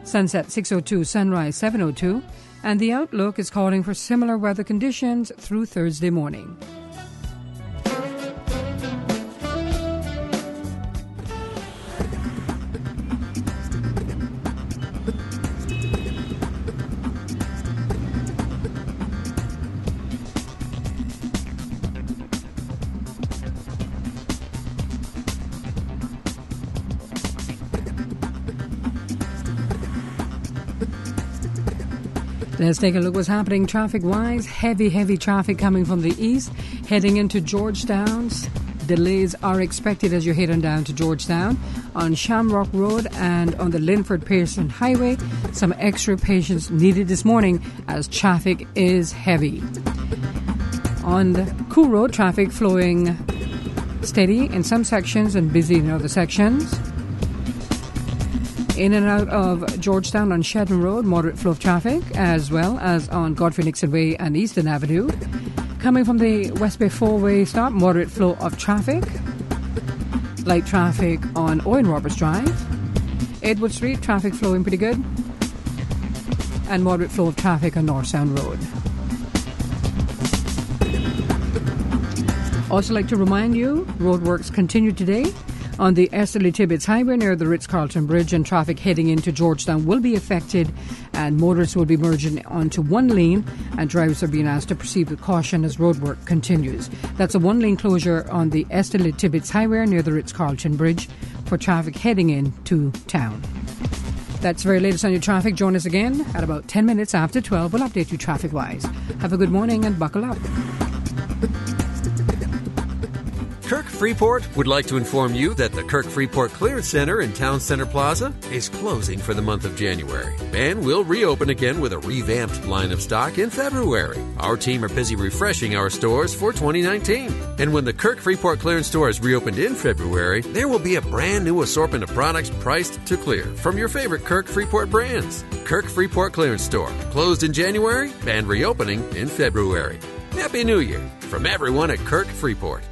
Sunset 6:02, sunrise 7:02, and the outlook is calling for similar weather conditions through Thursday morning. Let's take a look what's happening traffic-wise. Heavy traffic coming from the east, heading into Georgetown. Delays are expected as you're heading down to Georgetown on Shamrock Road and on the Linford-Pearson Highway. Some extra patience needed this morning as traffic is heavy. On the Cool Road, traffic flowing steady in some sections and busy in other sections. In and out of Georgetown on Shedden Road, moderate flow of traffic, as well as on Godfrey Nixon Way and Eastern Avenue. Coming from the West Bay 4-way stop, moderate flow of traffic. Light traffic on Owen Roberts Drive. Edward Street, traffic flowing pretty good. And moderate flow of traffic on North Sound Road. Also like to remind you, roadworks continue today on the Esterly Tibbetts Highway near the Ritz-Carlton Bridge, and traffic heading into Georgetown will be affected, and motorists will be merging onto one lane, and drivers are being asked to proceed with caution as roadwork continues. That's a one-lane closure on the Esterly Tibbetts Highway near the Ritz-Carlton Bridge for traffic heading into town. That's the very latest on your traffic. Join us again at about 10 minutes after 12. We'll update you traffic-wise. Have a good morning and buckle up. Kirk Freeport would like to inform you that the Kirk Freeport Clearance Center in Town Center Plaza is closing for the month of January and will reopen again with a revamped line of stock in February. Our team are busy refreshing our stores for 2019. And when the Kirk Freeport Clearance Store is reopened in February, there will be a brand new assortment of products priced to clear from your favorite Kirk Freeport brands. Kirk Freeport Clearance Store, closed in January and reopening in February. Happy New Year from everyone at Kirk Freeport.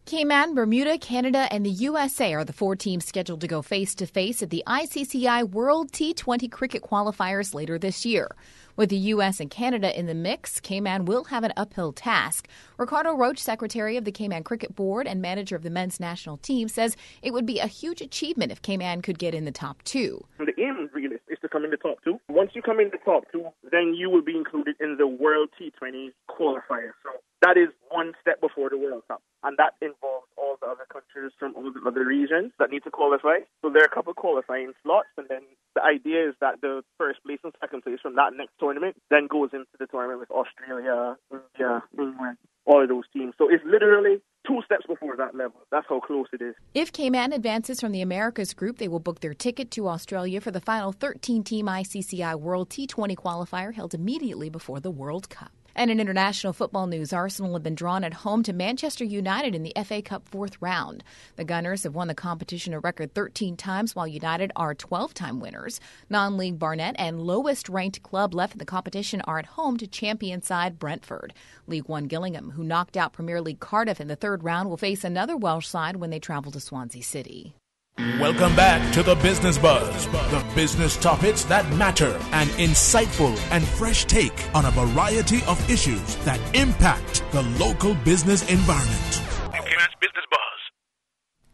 Cayman, Bermuda, Canada, and the USA are the four teams scheduled to go face-to-face at the ICCI World T20 Cricket Qualifiers later this year. With the U.S. and Canada in the mix, Cayman will have an uphill task. Ricardo Roach, secretary of the Cayman Cricket Board and manager of the men's national team, says it would be a huge achievement if Cayman could get in the top two. The aim really is to come in the top two. Once you come in the top two, then you will be included in the World T20 qualifier. So that is one step before the World Cup. And that involves all the other countries from all the other regions that need to qualify. So there are a couple of qualifying slots, and then the idea is that the first place and second place from that next tournament then goes into the tournament with Australia, India, England, all of those teams. So it's literally 2 steps before that level. That's how close it is. If Cayman advances from the Americas group, they will book their ticket to Australia for the final 13-team ICCI World T20 qualifier held immediately before the World Cup. And in international football news, Arsenal have been drawn at home to Manchester United in the FA Cup 4th round. The Gunners have won the competition a record 13 times, while United are 12-time winners. Non-league Barnet and lowest-ranked club left in the competition are at home to champion side Brentford. League One Gillingham, who knocked out Premier League Cardiff in the 3rd round, will face another Welsh side when they travel to Swansea City. Welcome back to the Business Buzz, the business topics that matter, an insightful and fresh take on a variety of issues that impact the local business environment. Cayman's Business Buzz.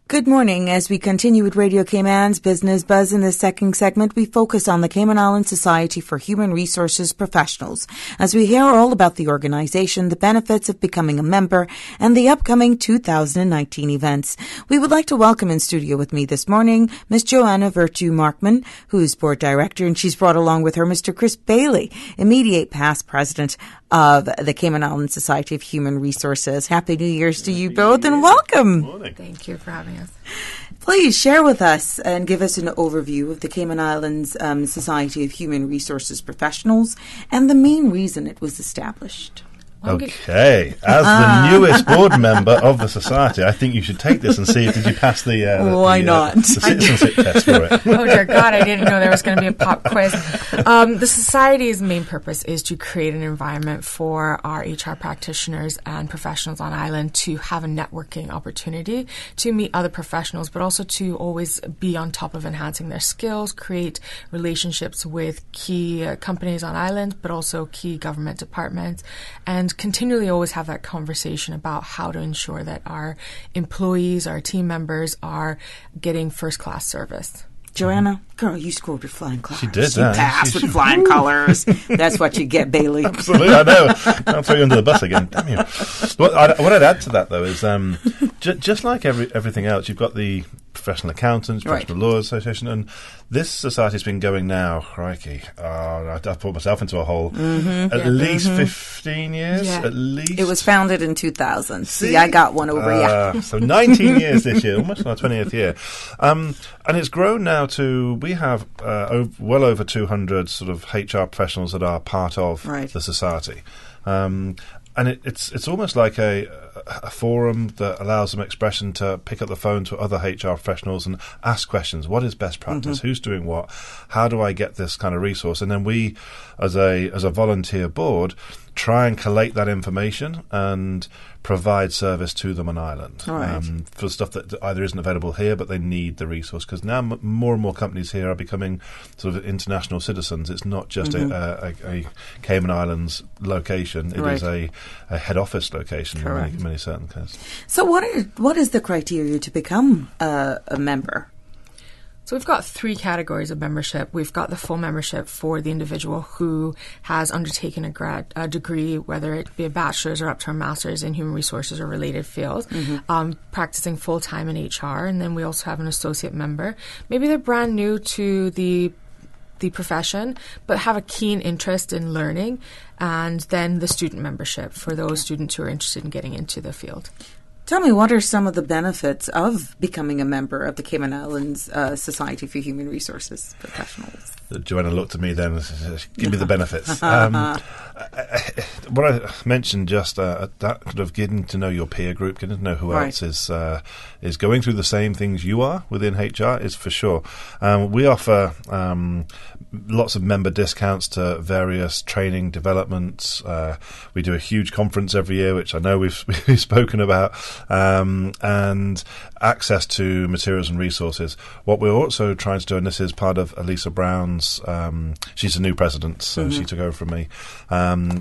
Good morning. As we continue with Radio Cayman's Business Buzz in this second segment, we focus on the Cayman Islands Society for Human Resources Professionals as we hear all about the organization, the benefits of becoming a member, and the upcoming 2019 events. We would like to welcome in studio with me this morning Ms. Joanna Virtue Markman, who is board director, and she's brought along with her Mr. Chris Bailey, immediate past president of the Cayman Islands Society of Human Resources. Happy New Year's to you both and welcome. Thank you for having us. Please share with us and give us an overview of the Cayman Islands Society of Human Resources Professionals and the main reason it was established. Okay, as the newest board member of the society, I think you should take this and see if did you pass the citizenship test for it. Oh dear God, I didn't know there was going to be a pop quiz. The society's main purpose is to create an environment for our HR practitioners and professionals on island to have a networking opportunity to meet other professionals, but also to always be on top of enhancing their skills, create relationships with key companies on island, but also key government departments, and continually always have that conversation about how to ensure that our employees, our team members are getting first-class service. Joanna, girl, you scored with flying colours. She did. She passed with flying colours. That's what you get, Bailey. Absolutely, I know. I'll throw you under the bus again. Damn you. What I'd add to that, though, is just like everything else, you've got the Professional Accountants, Professional Lawyers Association, and this society's been going now, crikey, I put myself into a hole, at least 15 years, at least. It was founded in 2000. See, I got one over you. So 19 years this year, almost our 20th year. And it's grown now to, we have well over 200 sort of HR professionals that are part of the society. And it's almost like a forum that allows them expression to pick up the phone to other HR professionals and ask questions. What is best practice? Who's doing what? How do I get this kind of resource? And then we, as a volunteer board, try and collate that information and provide service to them on island for stuff that either isn't available here, but they need the resource, because now more and more companies here are becoming sort of international citizens. It's not just a Cayman Islands location. It is a head office location in many certain cases. So what is the criteria to become a member? So we've got 3 categories of membership. We've got the full membership for the individual who has undertaken a degree, whether it be a bachelor's or up to a master's in human resources or related fields, practicing full-time in HR. And then we also have an associate member. Maybe they're brand new to the profession, but have a keen interest in learning. And then the student membership for those students who are interested in getting into the field. Tell me, what are some of the benefits of becoming a member of the Cayman Islands Society for Human Resources Professionals? Joanna looked at me then and said, give me the benefits. What I mentioned just that kind of getting to know your peer group, getting to know who else is going through the same things you are within HR is for sure. We offer lots of member discounts to various training developments. We do a huge conference every year, which I know we've spoken about, and access to materials and resources. What we're also trying to do, and this is part of Elisa Brown's, she's a new president, so she took over from me.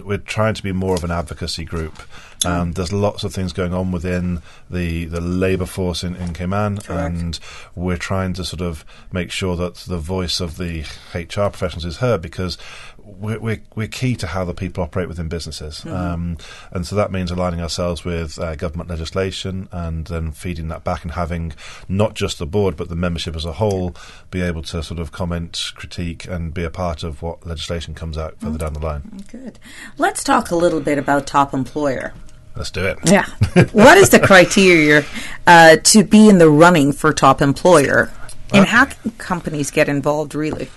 We're trying to be more of an advocacy group. There's lots of things going on within the labour force in Cayman, and we're trying to sort of make sure that the voice of the HR professionals is heard, because we're key to how the people operate within businesses. And so that means aligning ourselves with government legislation and then feeding that back and having not just the board but the membership as a whole be able to sort of comment, critique and be a part of what legislation comes out further down the line. Good. Let's talk a little bit about top employer. Let's do it. Yeah. What is the criteria to be in the running for top employer? And how can companies get involved, really?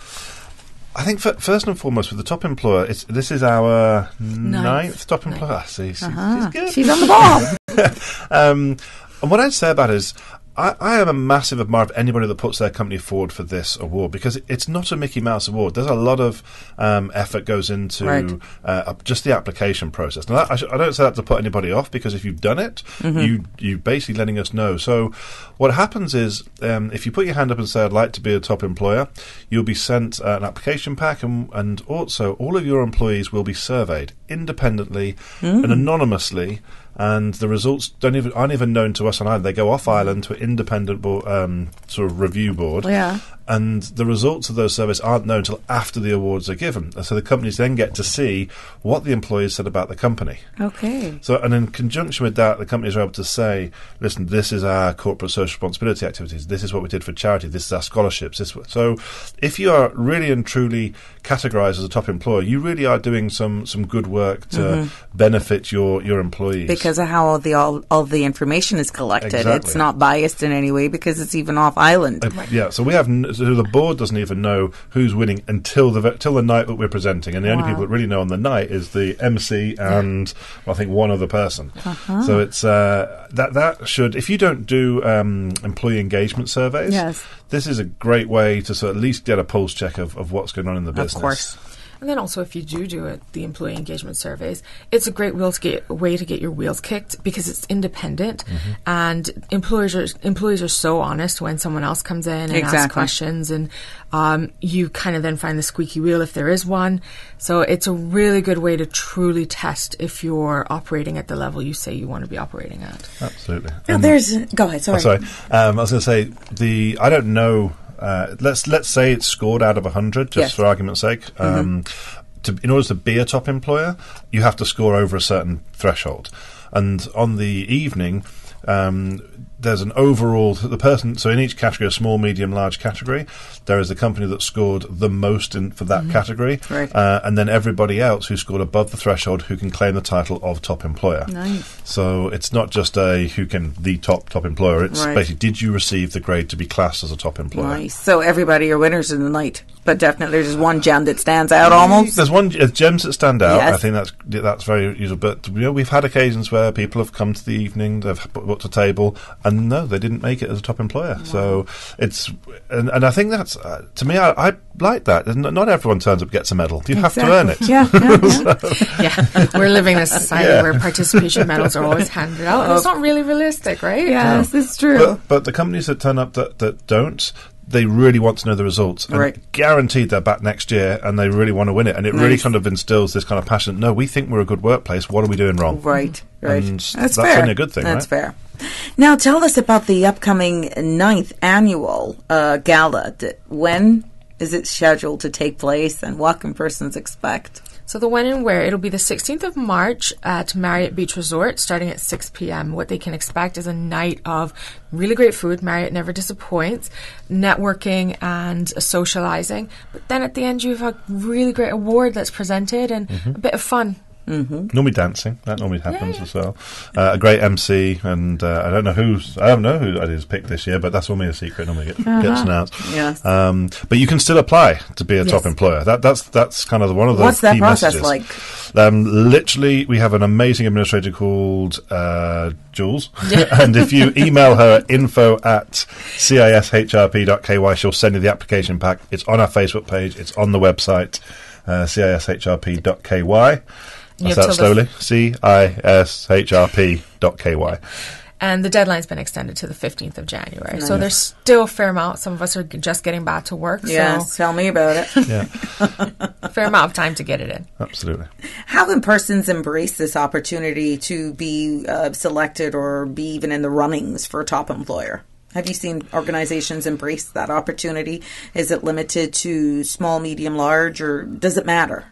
I think first and foremost, with the top employer, this is our ninth top employer. She's good. She's on the ball. And what I'd say about it is, I am a massive admirer of anybody that puts their company forward for this award, because it's not a Mickey Mouse award. There's a lot of effort goes into just the application process. Now, I don't say that to put anybody off, because if you've done it, you're basically letting us know. So what happens is, if you put your hand up and say, I'd like to be a top employer, you'll be sent an application pack, and also all of your employees will be surveyed independently and anonymously and the results aren't even known to us on Ireland. They go off Ireland to an independent sort of review board. Yeah. And the results of those surveys aren't known until after the awards are given. And so the companies then get to see what the employees said about the company. Okay. So, and in conjunction with that, the companies are able to say, listen, this is our corporate social responsibility activities. This is what we did for charity. This is our scholarships. So if you are really and truly categorised as a top employer, you really are doing some good work to benefit your employees. Because of how all the information is collected. Exactly. It's not biased in any way because it's even off island. Yeah, so we have so the board doesn't even know who's winning until the night that we're presenting, and the only people that really know on the night is the MC and I think one other person. So it's that should, if you don't do employee engagement surveys, this is a great way to at least get a pulse check of what's going on in the business. Of course. And then also, if you do it, the employee engagement surveys, it's a great way to get your wheels kicked because it's independent, and employees are so honest when someone else comes in and asks questions, and you kind of then find the squeaky wheel if there is one. So it's a really good way to truly test if you're operating at the level you say you want to be operating at. Absolutely. Now go ahead. Sorry. I was going to say I don't know. Let's say it's scored out of 100, just for argument's sake. In order to be a top employer, you have to score over a certain threshold. And on the evening, there's an overall so in each category, a small, medium, large category, there is the company that scored the most for that category, and then everybody else who scored above the threshold who can claim the title of top employer. Nice. So it's not just the top employer, it's basically, did you receive the grade to be classed as a top employer? Nice. So everybody are winners in the night, but definitely there's one gem that stands out almost. There's gems that stand out. I think that's very useful. But we've had occasions where people have come to the evening, they've booked a table, and no, they didn't make it as a top employer. Wow. So it's and I think that's to me, I like that. Not everyone turns up and gets a medal. You have to earn it. We're living in a society where participation medals are always handed out, and it's not really realistic, right? Yes, it's true. But the companies that turn up that don't, they really want to know the results, and guaranteed they're back next year, and they really want to win it, and it really kind of instills this kind of passion. No, we think we're a good workplace. What are we doing wrong? Right. And that's fair. only a good thing. That's fair. Now, tell us about the upcoming 9th annual gala. When is it scheduled to take place, and what can persons expect? So the when and where, it'll be the 16th of March at Marriott Beach Resort, starting at 6 p.m. What they can expect is a night of really great food. Marriott never disappoints. Networking and socializing. But then at the end, you have a really great award that's presented and a bit of fun. Normally dancing, that normally happens as well. A great MC, and I don't know who I did pick this year, but that's normally a secret. Normally gets announced. Yes. But you can still apply to be a top employer. That's kind of one of the What's that key process messages. Literally, we have an amazing administrator called Jules, and if you email her info@cishrp.ky, she'll send you the application pack. It's on our Facebook page. It's on the website, cishrp.ky. I'll start slowly. cishrp.ky. And the deadline's been extended to the 15th of January. Nice. So there's still a fair amount. Some of us are just getting back to work. Yes, tell me about it. Fair amount of time to get it in. Absolutely. How can persons embrace this opportunity to be selected or be even in the runnings for a top employer? Have you seen organizations embrace that opportunity? Is it limited to small, medium, large, or does it matter?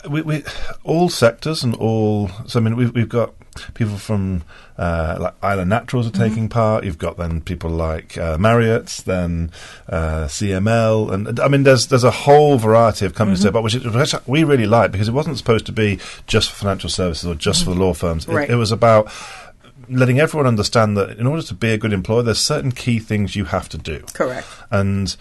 We all sectors and all. So I mean, we've got people from like Island Naturals are taking part. You've got then people like Marriott's, then CML, and I mean, there's a whole variety of companies there, but which we really like because it wasn't supposed to be just for financial services or just for the law firms. It was about letting everyone understand that in order to be a good employer, there's certain key things you have to do. Correct. And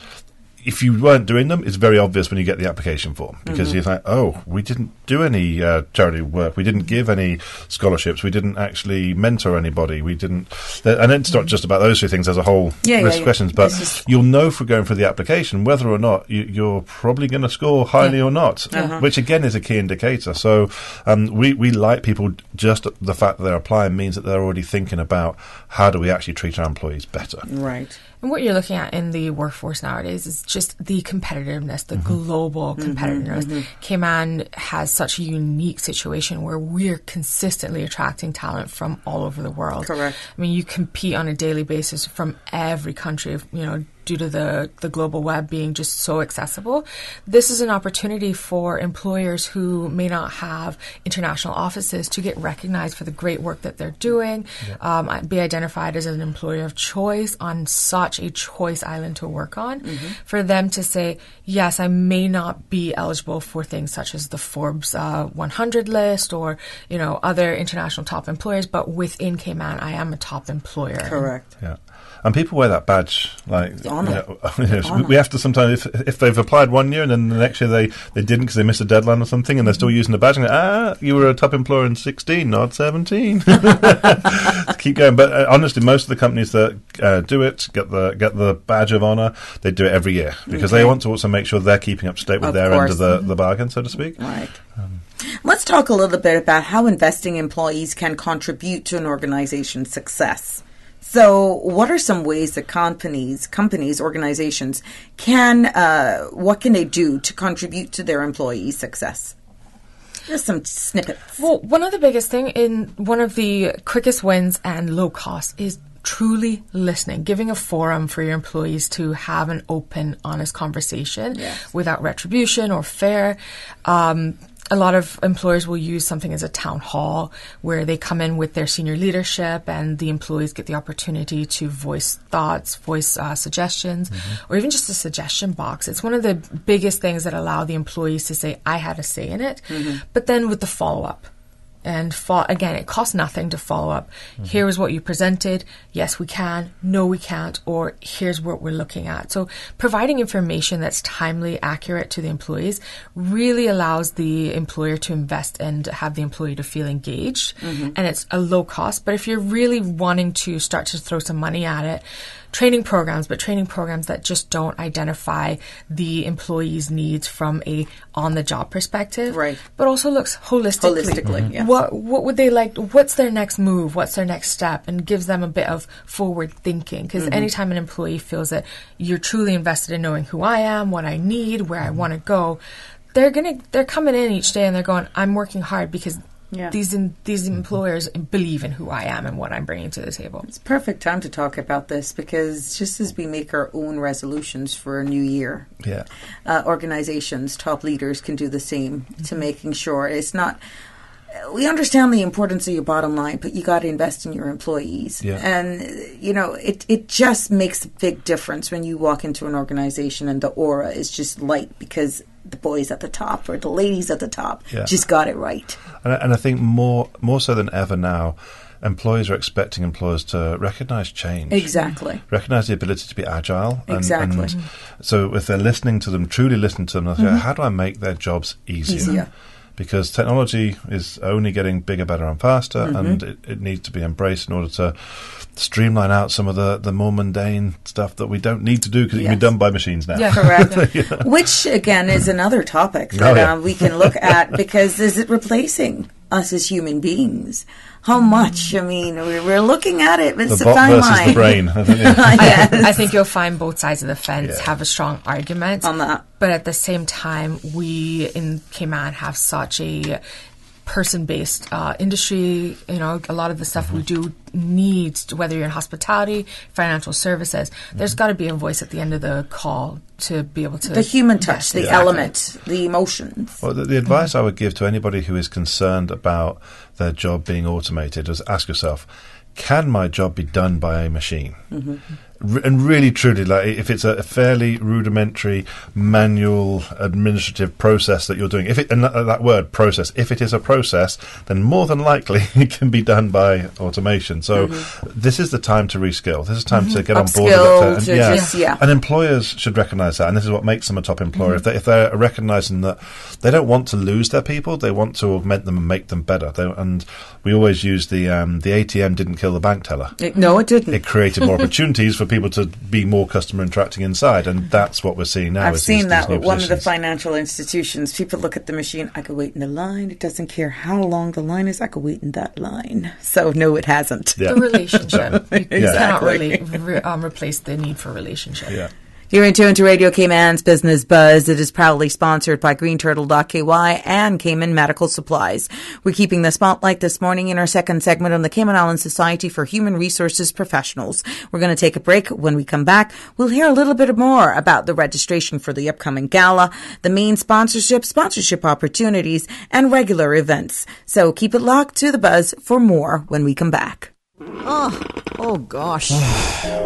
if you weren't doing them, it's very obvious when you get the application form because you're like, oh, we didn't do any charity work, we didn't give any scholarships, we didn't actually mentor anybody, we didn't. And it's not just about those two things. There's a whole list of questions, but you'll know for going through the application whether or not you're probably going to score highly or not, which again is a key indicator. So we like people. Just the fact that they're applying means that they're already thinking about how do we actually treat our employees better. Right. And what you're looking at in the workforce nowadays is just the competitiveness, the global competitiveness. Cayman has such a unique situation where we're consistently attracting talent from all over the world. Correct. I mean, you compete on a daily basis from every country, due to the global web being just so accessible. This is an opportunity for employers who may not have international offices to get recognized for the great work that they're doing, be identified as an employer of choice on such a choice island to work on, for them to say, yes, I may not be eligible for things such as the Forbes 100 list or, other international top employers, but within Cayman, I am a top employer. Correct. Yeah. And people wear that badge like honor. We have to sometimes if they've applied one year and then the next year they didn't because they missed a deadline or something and they're still using the badge and you were a top employer in 16, not 17. Keep going. But honestly, most of the companies that do it get the badge of honor. They do it every year because they want to also make sure they're keeping up to date with their end of the bargain, so to speak. Right. Let's talk a little bit about how investing employees can contribute to an organization's success. So what are some ways that companies, organizations what can they do to contribute to their employees' success? Just some snippets. Well, one of the biggest thing one of the quickest wins and low cost is truly listening, giving a forum for your employees to have an open, honest conversation without retribution or fear. A lot of employers will use something as a town hall where they come in with their senior leadership and the employees get the opportunity to voice thoughts, voice suggestions, or even just a suggestion box. It's one of the biggest things that allow the employees to say, I had a say in it. But then with the follow-up. And again, it costs nothing to follow up. Here is what you presented. Yes, we can. No, we can't. Or here's what we're looking at. So providing information that's timely, accurate to the employees really allows the employer to invest and have the employee to feel engaged. And it's a low cost. But if you're really wanting to start to throw some money at it, training programs that just don't identify the employee's needs from a on-the-job perspective, right? But also looks holistically. Yes. What would they like? What's their next move? What's their next step? And gives them a bit of forward thinking. Because anytime an employee feels that you're truly invested in knowing who I am, what I need, where I want to go, they're coming in each day and they're going, I'm working hard because these employers believe in who I am and what I'm bringing to the table. It's perfect time to talk about this because just as we make our own resolutions for a new year, organizations, top leaders can do the same to making sure it's not. We understand the importance of your bottom line, but you got to invest in your employees. And, it just makes a big difference when you walk into an organization and the aura is just light because the boys at the top or the ladies at the top just got it right. And I think more so than ever now, employers are expecting employers to recognise change. Exactly. Recognise the ability to be agile. Exactly. And so if they're listening to them, truly listening to them, they'll say, how do I make their jobs easier? Because technology is only getting bigger, better and faster, and it needs to be embraced in order to streamline out some of the more mundane stuff that we don't need to do because it can be done by machines now. Yeah, correct. Which, again, is another topic that we can look at because is it replacing us as human beings? How much? I mean, we're looking at it. It's the bot versus the brain. I think you'll find both sides of the fence have a strong argument on that. But at the same time, we in Cayman have such a person-based industry. A lot of the stuff we do needs, whether you're in hospitality, financial services, there's got to be a voice at the end of the call to be able to... The human touch, the element, the emotions. Well, the advice I would give to anybody who is concerned about their job being automated is ask yourself, can my job be done by a machine? And really, truly, like if it's a fairly rudimentary, manual, administrative process that you're doing, and that word process, if it is a process, then more than likely it can be done by automation. So this is the time to reskill. This is time to get on board with it. And employers should recognise that, and this is what makes them a top employer. If they're recognising that they don't want to lose their people, they want to augment them and make them better. And we always use the ATM didn't kill the bank teller. No, it didn't. It created more opportunities for people people to be more customer interacting inside, and that's what we're seeing now. I've seen that with one of the positions. financial institutions. People look at the machine. I could wait in the line. It doesn't care how long the line is. I could wait in that line. So no, it hasn't. The relationship. You cannot Exactly. really replace the need for relationship. Yeah. You're in tune to Radio Cayman's Business Buzz. It is proudly sponsored by GreenTurtle.ky and Cayman Medical Supplies. We're keeping the spotlight this morning in our second segment on the Cayman Islands Society for Human Resources Professionals. We're going to take a break. When we come back, we'll hear a little bit more about the registration for the upcoming gala, the main sponsorship opportunities, and regular events. So keep it locked to the Buzz for more when we come back. Oh gosh.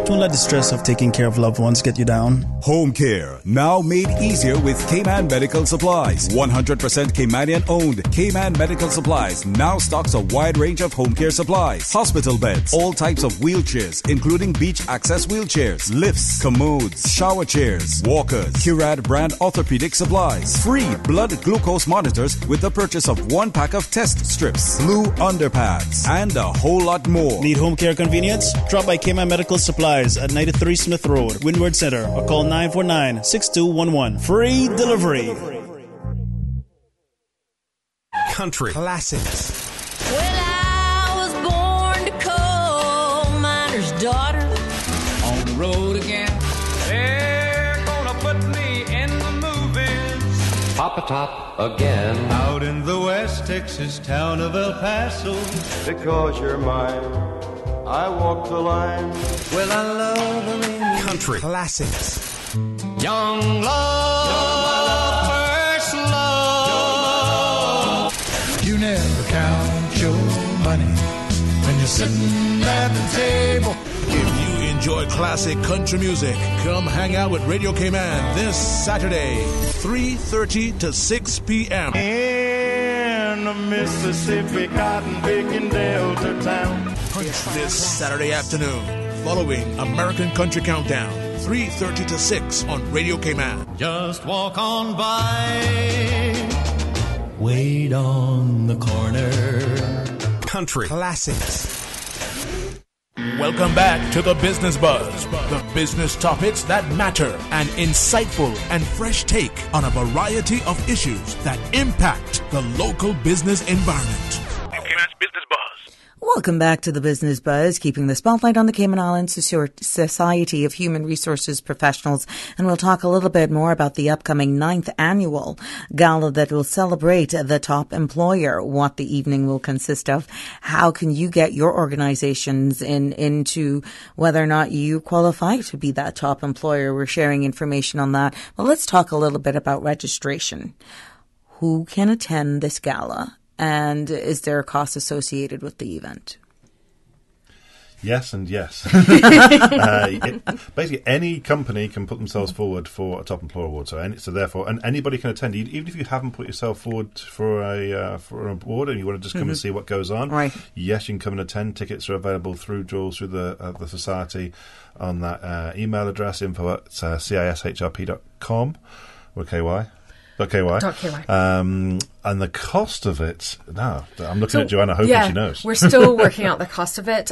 Don't let the stress of taking care of loved ones get you down. Home care, now made easier with Cayman Medical Supplies. 100% Caymanian owned. Cayman Medical Supplies now stocks a wide range of home care supplies. Hospital beds, all types of wheelchairs, including beach access wheelchairs, lifts, commodes, shower chairs, walkers, Curad brand orthopedic supplies. Free blood glucose monitors with the purchase of 1 pack of test strips, blue underpads, and a whole lot more. Need home care convenience? Drop by Cayman Medical Supplies at 93 Smith Road, Windward Center, or call 949-6211. Free delivery. Country classics. Well, I was born to coal miner's daughter. On the road again. They're gonna put me in the movies. Papa Top again. Out in the West Texas town of El Paso. Because you're mine, I walk the line. Well, I love them in Country classics. young love, first love. You never count your money when you're sitting at the table. If you enjoy classic country music, come hang out with Radio Cayman this Saturday, 3:30 to 6 p.m. In the Mississippi cotton picking Delta town. This Saturday afternoon, following American Country Countdown, 3:30 to 6 on Radio Cayman. Just walk on by. Wait on the corner. Country classics. Welcome back to the Business Buzz, the business topics that matter, an insightful and fresh take on a variety of issues that impact the local business environment. Cayman's Business Buzz. Welcome back to the Business Buzz, keeping the spotlight on the Cayman Islands Society of Human Resources Professionals. And we'll talk a little bit more about the upcoming 9th annual gala that will celebrate the top employer, what the evening will consist of, how can you get your organizations into whether or not you qualify to be that top employer. We're sharing information on that. Well, let's talk a little bit about registration. Who can attend this gala? And is there a cost associated with the event? Yes and yes. Basically, any company can put themselves forward for a Top Employer Award. So therefore, and anybody can attend, even if you haven't put yourself forward for an award and you want to just come and see what goes on. Right. Yes, you can come and attend. Tickets are available through Jules, through the society on that email address, info@cishrp.com or KY. .ky. And the cost of it, I'm looking at Joanna hoping she knows. We're still working out the cost of it.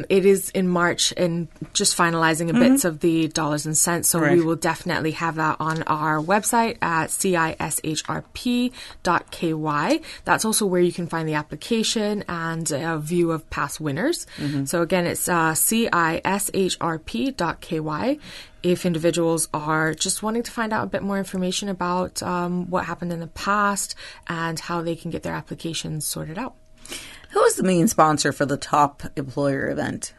It is in March and just finalizing bits of the dollars and cents. So we will definitely have that on our website at cishrp.ky. That's also where you can find the application and a view of past winners. So again, it's cishrp.ky. If individuals are just wanting to find out a bit more information about what happened in the past and how they can get their applications sorted out. Who is the main sponsor for the top employer event?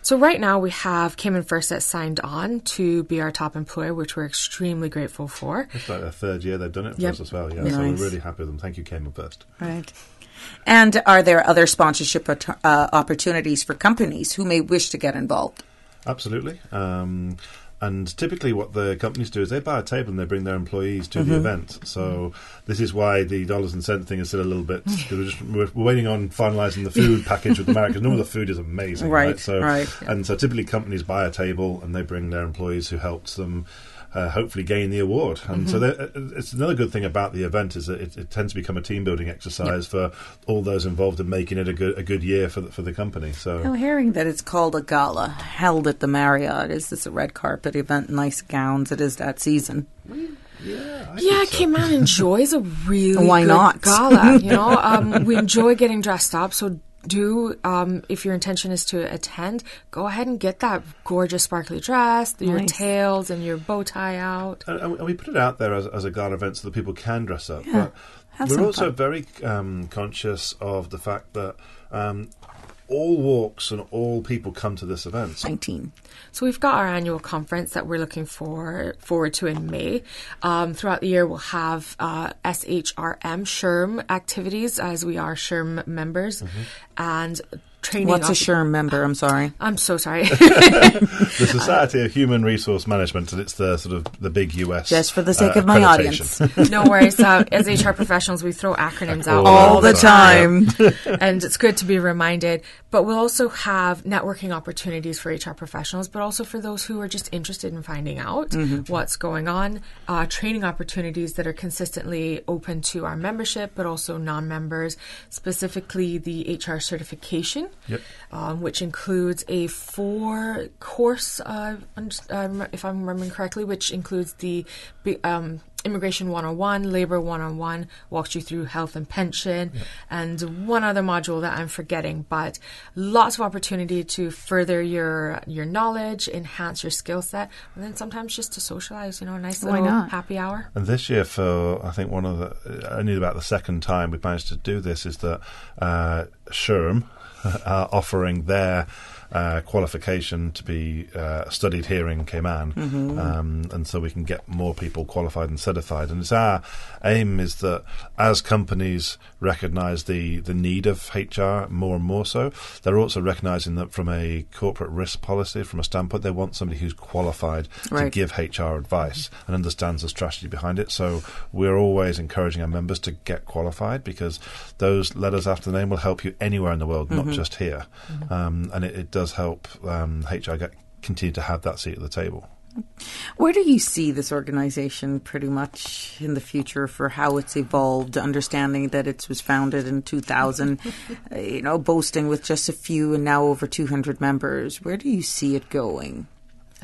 So right now we have Cayman First that's signed on to be our top employer, which we're extremely grateful for. It's like their third year they've done it for us as well. Yeah, Nice. So we're really happy with them. Thank you, Cayman First. Right. And are there other sponsorship opportunities for companies who may wish to get involved? Absolutely. And typically what the companies do is they buy a table and they bring their employees to the event. So this is why the dollars and cent thing is still a little bit... We're waiting on finalising the food package with America, because the food is amazing. Right. So typically companies buy a table and they bring their employees who helps them hopefully gain the award. And so it's another good thing about the event is that it tends to become a team building exercise for all those involved in making it a good year for the company. So hearing that it's called a gala held at the Marriott, is this a red carpet event, nice gowns? It is that season. Yeah, Cayman enjoys a really Why good not? gala. We enjoy getting dressed up, so if your intention is to attend, go ahead and get that gorgeous sparkly dress, your tails and your bow tie out. And we put it out there as a gala event so that people can dress up. Yeah, but we're also very conscious of the fact that all walks and all people come to this event. 19. So we've got our annual conference that we're looking forward to in May. Throughout the year, we'll have SHRM, SHRM activities, as we are SHRM members, and training. What's a SHRM member? I'm sorry. I'm so sorry. The Society of Human Resource Management, and it's the sort of the big US. Just for the sake of my audience. No worries. As HR professionals, we throw acronyms out all the time. And it's good to be reminded. But we'll also have networking opportunities for HR professionals, but also for those who are just interested in finding out what's going on. Training opportunities that are consistently open to our membership, but also non-members, specifically the HR certification. Yep. Which includes a 4-course, if I'm remembering correctly, which includes the Immigration 101, Labor 101, walks you through health and pension, and one other module that I'm forgetting. But lots of opportunity to further your knowledge, enhance your skill set, and then sometimes just to socialize, a nice little happy hour. And this year, for I think only about the second time we've managed to do this, is that SHRM are offering their qualification to be studied here in Cayman, and so we can get more people qualified and certified. And it's our aim is that as companies recognise the need of HR more and more so, they're also recognising that from a corporate risk policy, from a standpoint, they want somebody who's qualified to give HR advice and understands the strategy behind it. So we're always encouraging our members to get qualified, because those letters after the name will help you anywhere in the world, not just here. And it does help HR continue to have that seat at the table. Where do you see this organization pretty much in the future for how it's evolved, understanding that it was founded in 2000, boasting with just a few and now over 200 members? Where do you see it going?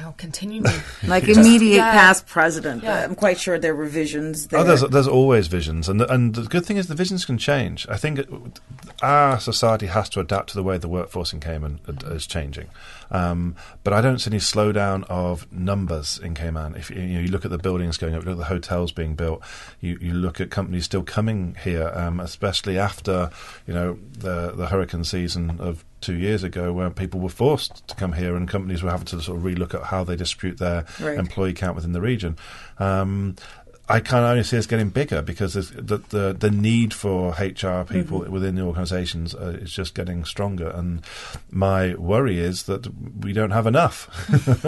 Oh, continue. Like immediate past president. Yeah. I'm quite sure there were visions there. There's always visions. And the good thing is the visions can change. I think our society has to adapt to the way the workforce in Cayman is changing. But I don't see any slowdown of numbers in Cayman. If you look at the buildings going up, look at the hotels being built, you look at companies still coming here, especially after the hurricane season of 2 years ago, where people were forced to come here and companies were having to sort of relook at how they distribute their employee count within the region. I can only see us getting bigger, because the need for HR people within the organisations is just getting stronger. And my worry is that we don't have enough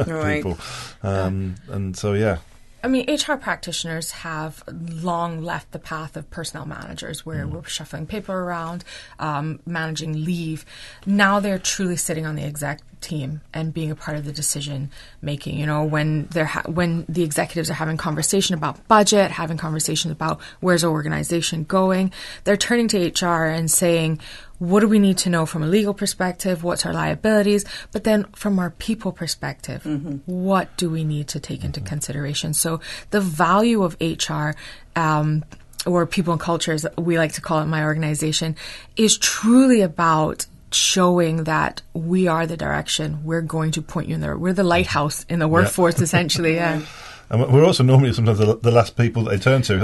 people. And so, yeah. I mean, HR practitioners have long left the path of personnel managers, where we're shuffling paper around, managing leave. Now they're truly sitting on the exec team and being a part of the decision making. When when the executives are having conversation about budget, having conversations about where's our organization going, they're turning to HR and saying, what do we need to know from a legal perspective? What's our liabilities? But then from our people perspective, what do we need to take into consideration? So the value of HR, or people and culture, as we like to call it in my organization, is truly about showing that we are the direction. We're going to point you in there. We're the lighthouse in the workforce, essentially. Yeah. And we're also normally sometimes the last people that they turn to.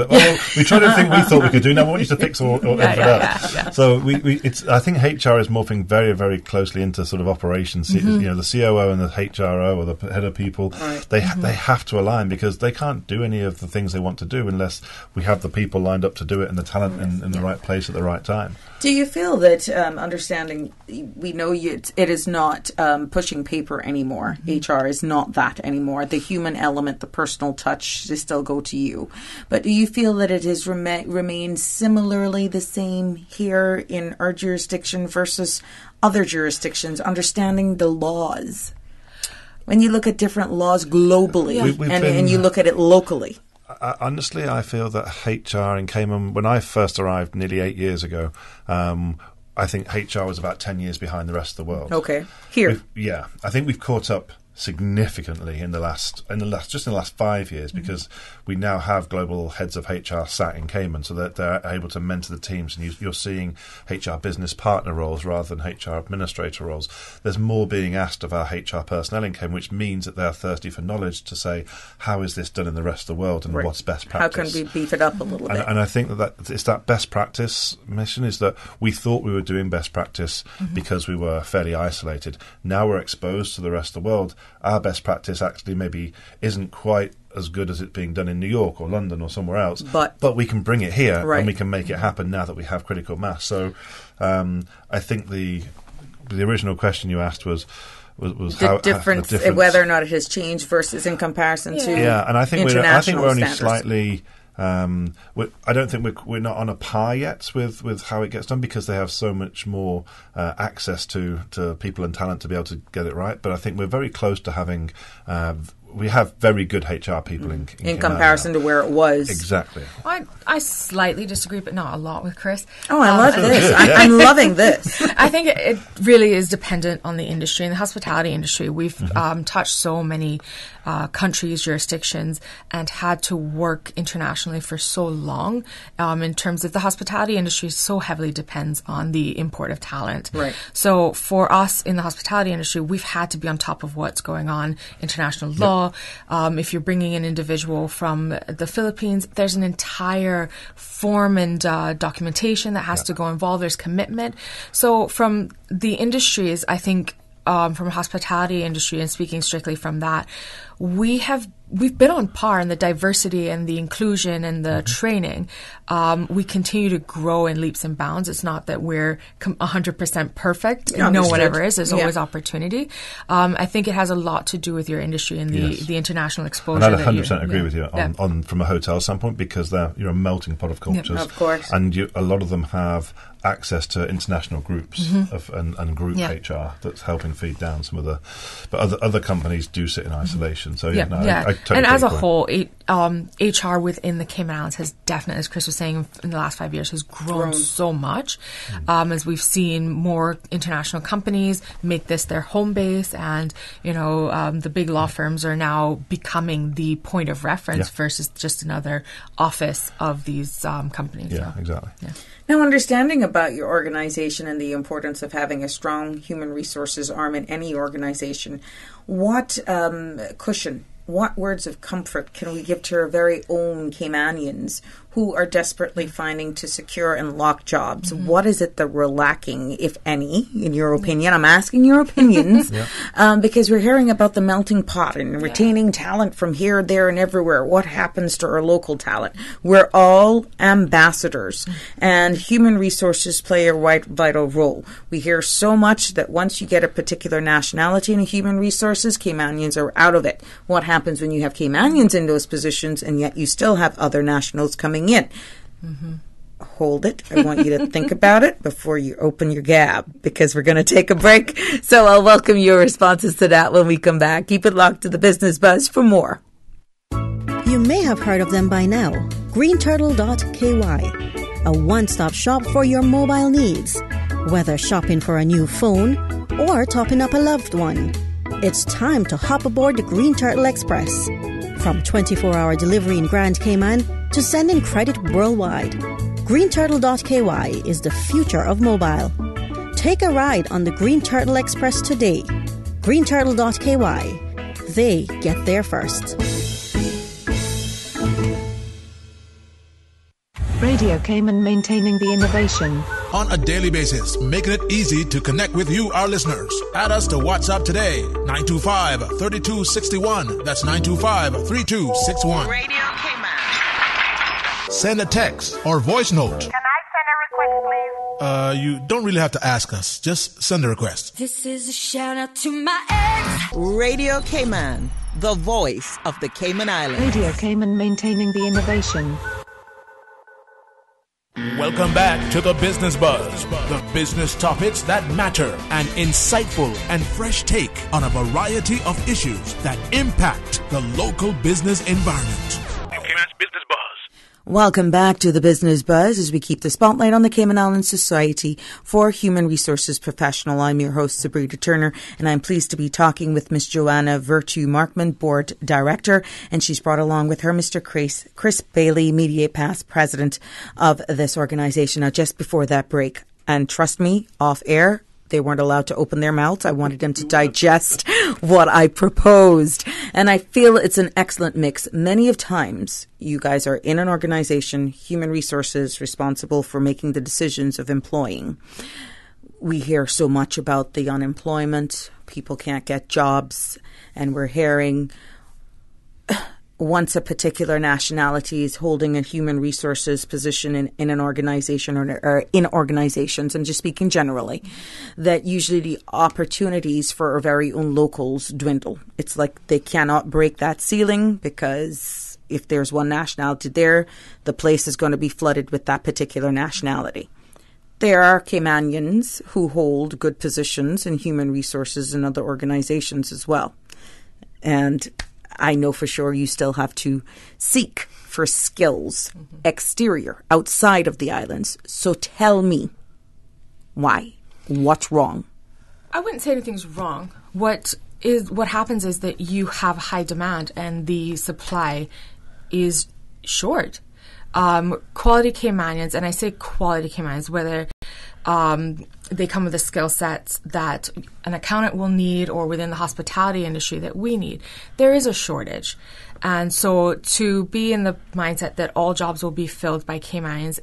We tried everything we thought we could do. Now we want you to fix all that. So I think HR is morphing very, very closely into sort of operations. The COO and the HRO, or the head of people, they have to align, because they can't do any of the things they want to do unless we have the people lined up to do it and the talent in the right place at the right time. Do you feel that understanding, we know it is not pushing paper anymore. HR is not that anymore. The human element, the personal touch, they still go to you. But do you feel that it has remained similarly the same here in our jurisdiction versus other jurisdictions, understanding the laws? when you look at different laws globally and you look at it locally? Honestly, I feel that HR in Cayman, when I first arrived nearly 8 years ago, I think HR was about 10 years behind the rest of the world. Okay. Here. I think we've caught up significantly in the last 5 years, because we now have global heads of HR sat in Cayman, so that they're able to mentor the teams, and you're seeing HR business partner roles rather than HR administrator roles. There's more being asked of our HR personnel in Cayman, which means that they're thirsty for knowledge to say, how is this done in the rest of the world, and what's best practice? How can we beef it up a little bit? And I think that it's that best practice mission, is that we thought we were doing best practice because we were fairly isolated. Now we're exposed to the rest of the world. Our best practice actually maybe isn't quite as good as it's being done in New York or London or somewhere else, but we can bring it here and we can make it happen now that we have critical mass. So I think the original question you asked was the difference, whether or not it has changed versus in comparison to and I think international we're only standards. Slightly. I don't think we're not on a par yet with how it gets done, because they have so much more access to people and talent to be able to get it right. But I think we're very close to having. We have very good HR people in comparison to where it was. Exactly. I slightly disagree, but not a lot, with Chris. Oh, I love this. I'm loving this. I think it really is dependent on the industry. In the hospitality industry, we've touched so many countries, jurisdictions, and had to work internationally for so long. In terms of the hospitality industry, so heavily depends on the import of talent. Right. So for us in the hospitality industry, we've had to be on top of what's going on, international law. If you're bringing an individual from the Philippines, there's an entire form and documentation that has to go involved. There's commitment. So from the industries, I think from hospitality industry, and speaking strictly from that, we've been on par in the diversity and the inclusion and the training. We continue to grow in leaps and bounds. It's not that we're 100% perfect. No one ever is. There's always opportunity. I think it has a lot to do with your industry and the international exposure. And I 100% agree with you on from a hotel standpoint, because you're a melting pot of cultures. Of course. And a lot of them have access to international groups and group HR that's helping feed down some of the. But other companies do sit in isolation. So I totally and as a agree. whole, HR within the Cayman Islands has definitely, as Chris was saying, in the last 5 years has grown so much. As we've seen more international companies make this their home base, and the big law firms are now becoming the point of reference versus just another office of these companies. Yeah, exactly. Yeah. Now, understanding about your organization and the importance of having a strong human resources arm in any organization, what cushion, what words of comfort can we give to our very own Caymanians who are desperately finding to secure and lock jobs? What is it that we're lacking, if any, in your opinion? I'm asking your opinions because we're hearing about the melting pot and retaining talent from here, there, and everywhere. What happens to our local talent? We're all ambassadors, and human resources play a vital role. We hear so much that once you get a particular nationality in human resources, Caymanians are out of it. What happens when you have Caymanians in those positions and yet you still have other nationals coming in? Hold it. I want you to think about it before you open your gab, because we're going to take a break. So I'll welcome your responses to that when we come back. Keep it locked to the Business Buzz for more. You may have heard of them by now. greenturtle.ky, a one-stop shop for your mobile needs. Whether shopping for a new phone or topping up a loved one, it's time to hop aboard the Green Turtle Express. From 24-hour delivery in Grand Cayman to sending credit worldwide, greenturtle.ky is the future of mobile. Take a ride on the Green Turtle Express today. greenturtle.ky. They get there first. Radio Cayman, maintaining the innovation. On a daily basis, making it easy to connect with you, our listeners. Add us to WhatsApp today, 925-3261. That's 925-3261. Radio Cayman. Send a text or voice note. Can I send a request, please? You don't really have to ask us. Just send a request. This is a shout out to my ex. Radio Cayman, the voice of the Cayman Islands. Radio Cayman, maintaining the innovation. Welcome back to the Business Buzz, the business topics that matter, an insightful and fresh take on a variety of issues that impact the local business environment. Business Buzz. Welcome back to the Business Buzz as we keep the spotlight on the Cayman Islands Society for Human Resources Professional. I'm your host, Sabrina Turner, and I'm pleased to be talking with Ms. Joanna Virtue Markman, Board Director, and she's brought along with her Mr. Chris Bailey, Mediate Past President of this organization. Now, just before that break, and trust me, off air, they weren't allowed to open their mouths. I wanted them to digest what I proposed. And I feel it's an excellent mix. Many of times, you guys are in an organization, human resources, responsible for making the decisions of employing. We hear so much about the unemployment. People can't get jobs. And we're hearing once a particular nationality is holding a human resources position in an organization or in organizations, and just speaking generally, that usually the opportunities for our very own locals dwindle. It's like they cannot break that ceiling because if there's one nationality there, the place is going to be flooded with that particular nationality. There are Caymanians who hold good positions in human resources and other organizations as well. And I know for sure you still have to seek for skills exterior, outside of the islands. So tell me, why? What's wrong? I wouldn't say anything's wrong. What happens is that you have high demand and the supply is short. Quality Caymanians, and I say quality Caymanians, whether they come with the skill sets that an accountant will need or within the hospitality industry that we need. There is a shortage. And so to be in the mindset that all jobs will be filled by Caymanians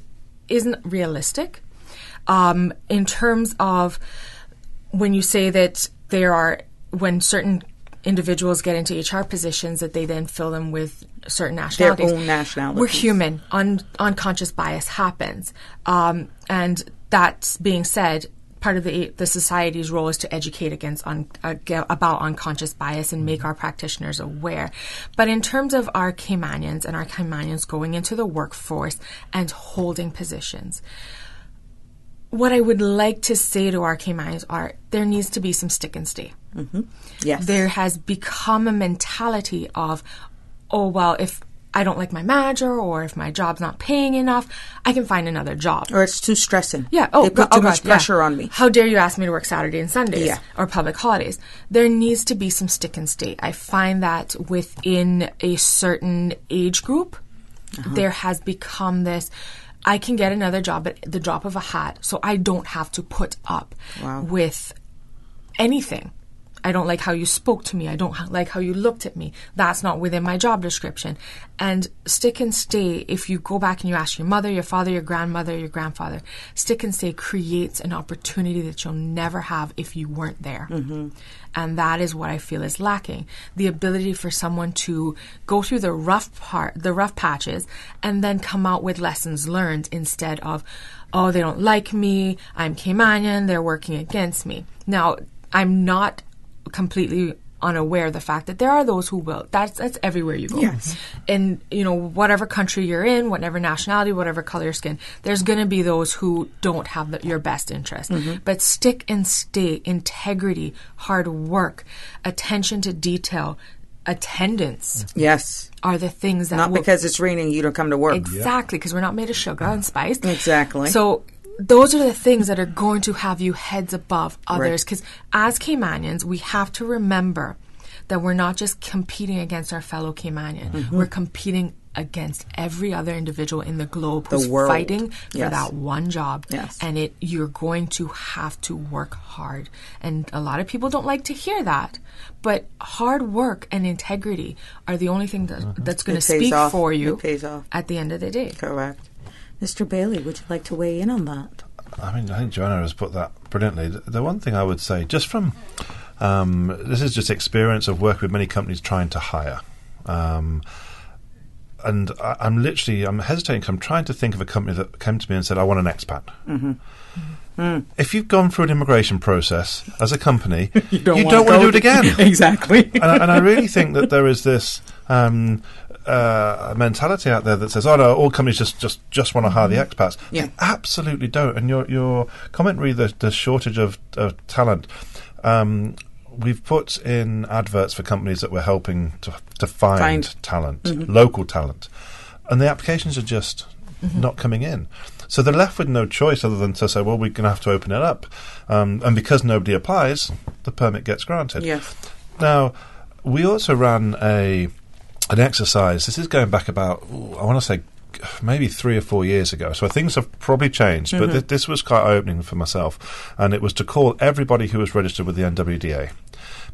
isn't realistic. In terms of when you say that when certain individuals get into HR positions, that they then fill them with certain nationalities. Their own nationalities. We're human. Unconscious bias happens. And that being said, part of the society's role is to educate about unconscious bias and make our practitioners aware. But in terms of our Caymanians and our Caymanians going into the workforce and holding positions, what I would like to say to our Caymanians are there needs to be some stick and stay. Mm-hmm. Yes. There has become a mentality of, oh, well, if I don't like my manager or if my job's not paying enough, I can find another job. Or it's too stressing. Yeah. They put too much pressure on me. How dare you ask me to work Saturday and Sundays or public holidays? There needs to be some stick and stay. I find that within a certain age group, there has become this, I can get another job at the drop of a hat, so I don't have to put up with anything. I don't like how you spoke to me. I don't like how you looked at me. That's not within my job description. And stick and stay, if you go back and you ask your mother, your father, your grandmother, your grandfather, stick and stay creates an opportunity that you'll never have if you weren't there. Mm-hmm. And that is what I feel is lacking. The ability for someone to go through the rough patches and then come out with lessons learned instead of, oh, they don't like me, I'm Caymanian, they're working against me. Now, I'm not completely unaware of the fact that there are those who will. That's everywhere you go. Yes. In, whatever country you're in, whatever nationality, whatever color your skin, there's going to be those who don't have your best interest. Mm-hmm. But stick and stay, integrity, hard work, attention to detail, attendance. Yes. Are the things that... Not because it's raining, you don't come to work. Exactly, because we're not made of sugar and spice. Exactly. So those are the things that are going to have you heads above others. Because as Caymanians, we have to remember that we're not just competing against our fellow Caymanian. Mm-hmm. We're competing against every other individual in the globe who's fighting for that one job. Yes. And you're going to have to work hard. And a lot of people don't like to hear that. But hard work and integrity are the only thing that's going to speak for you at the end of the day. Correct. Mr. Bailey, would you like to weigh in on that? I think Joanna has put that brilliantly. The one thing I would say, just from this is just experience of working with many companies trying to hire. and I'm hesitating 'cause I'm trying to think of a company that came to me and said, I want an expat. If you've gone through an immigration process as a company, you don't want to do it again. Exactly. and I really think that there is this mentality out there that says, "Oh no, all companies just want to hire the expats." Yeah. They absolutely don't. And your comment, really, the shortage of talent. We've put in adverts for companies that we're helping to find talent, local talent, and the applications are just not coming in. So they're left with no choice other than to say, well, we're going to have to open it up. And because nobody applies, the permit gets granted. Yes. Now, we also ran an exercise. This is going back about, I want to say, maybe 3 or 4 years ago. So things have probably changed, but this was quite eye-opening for myself. And it was to call everybody who was registered with the NWDA,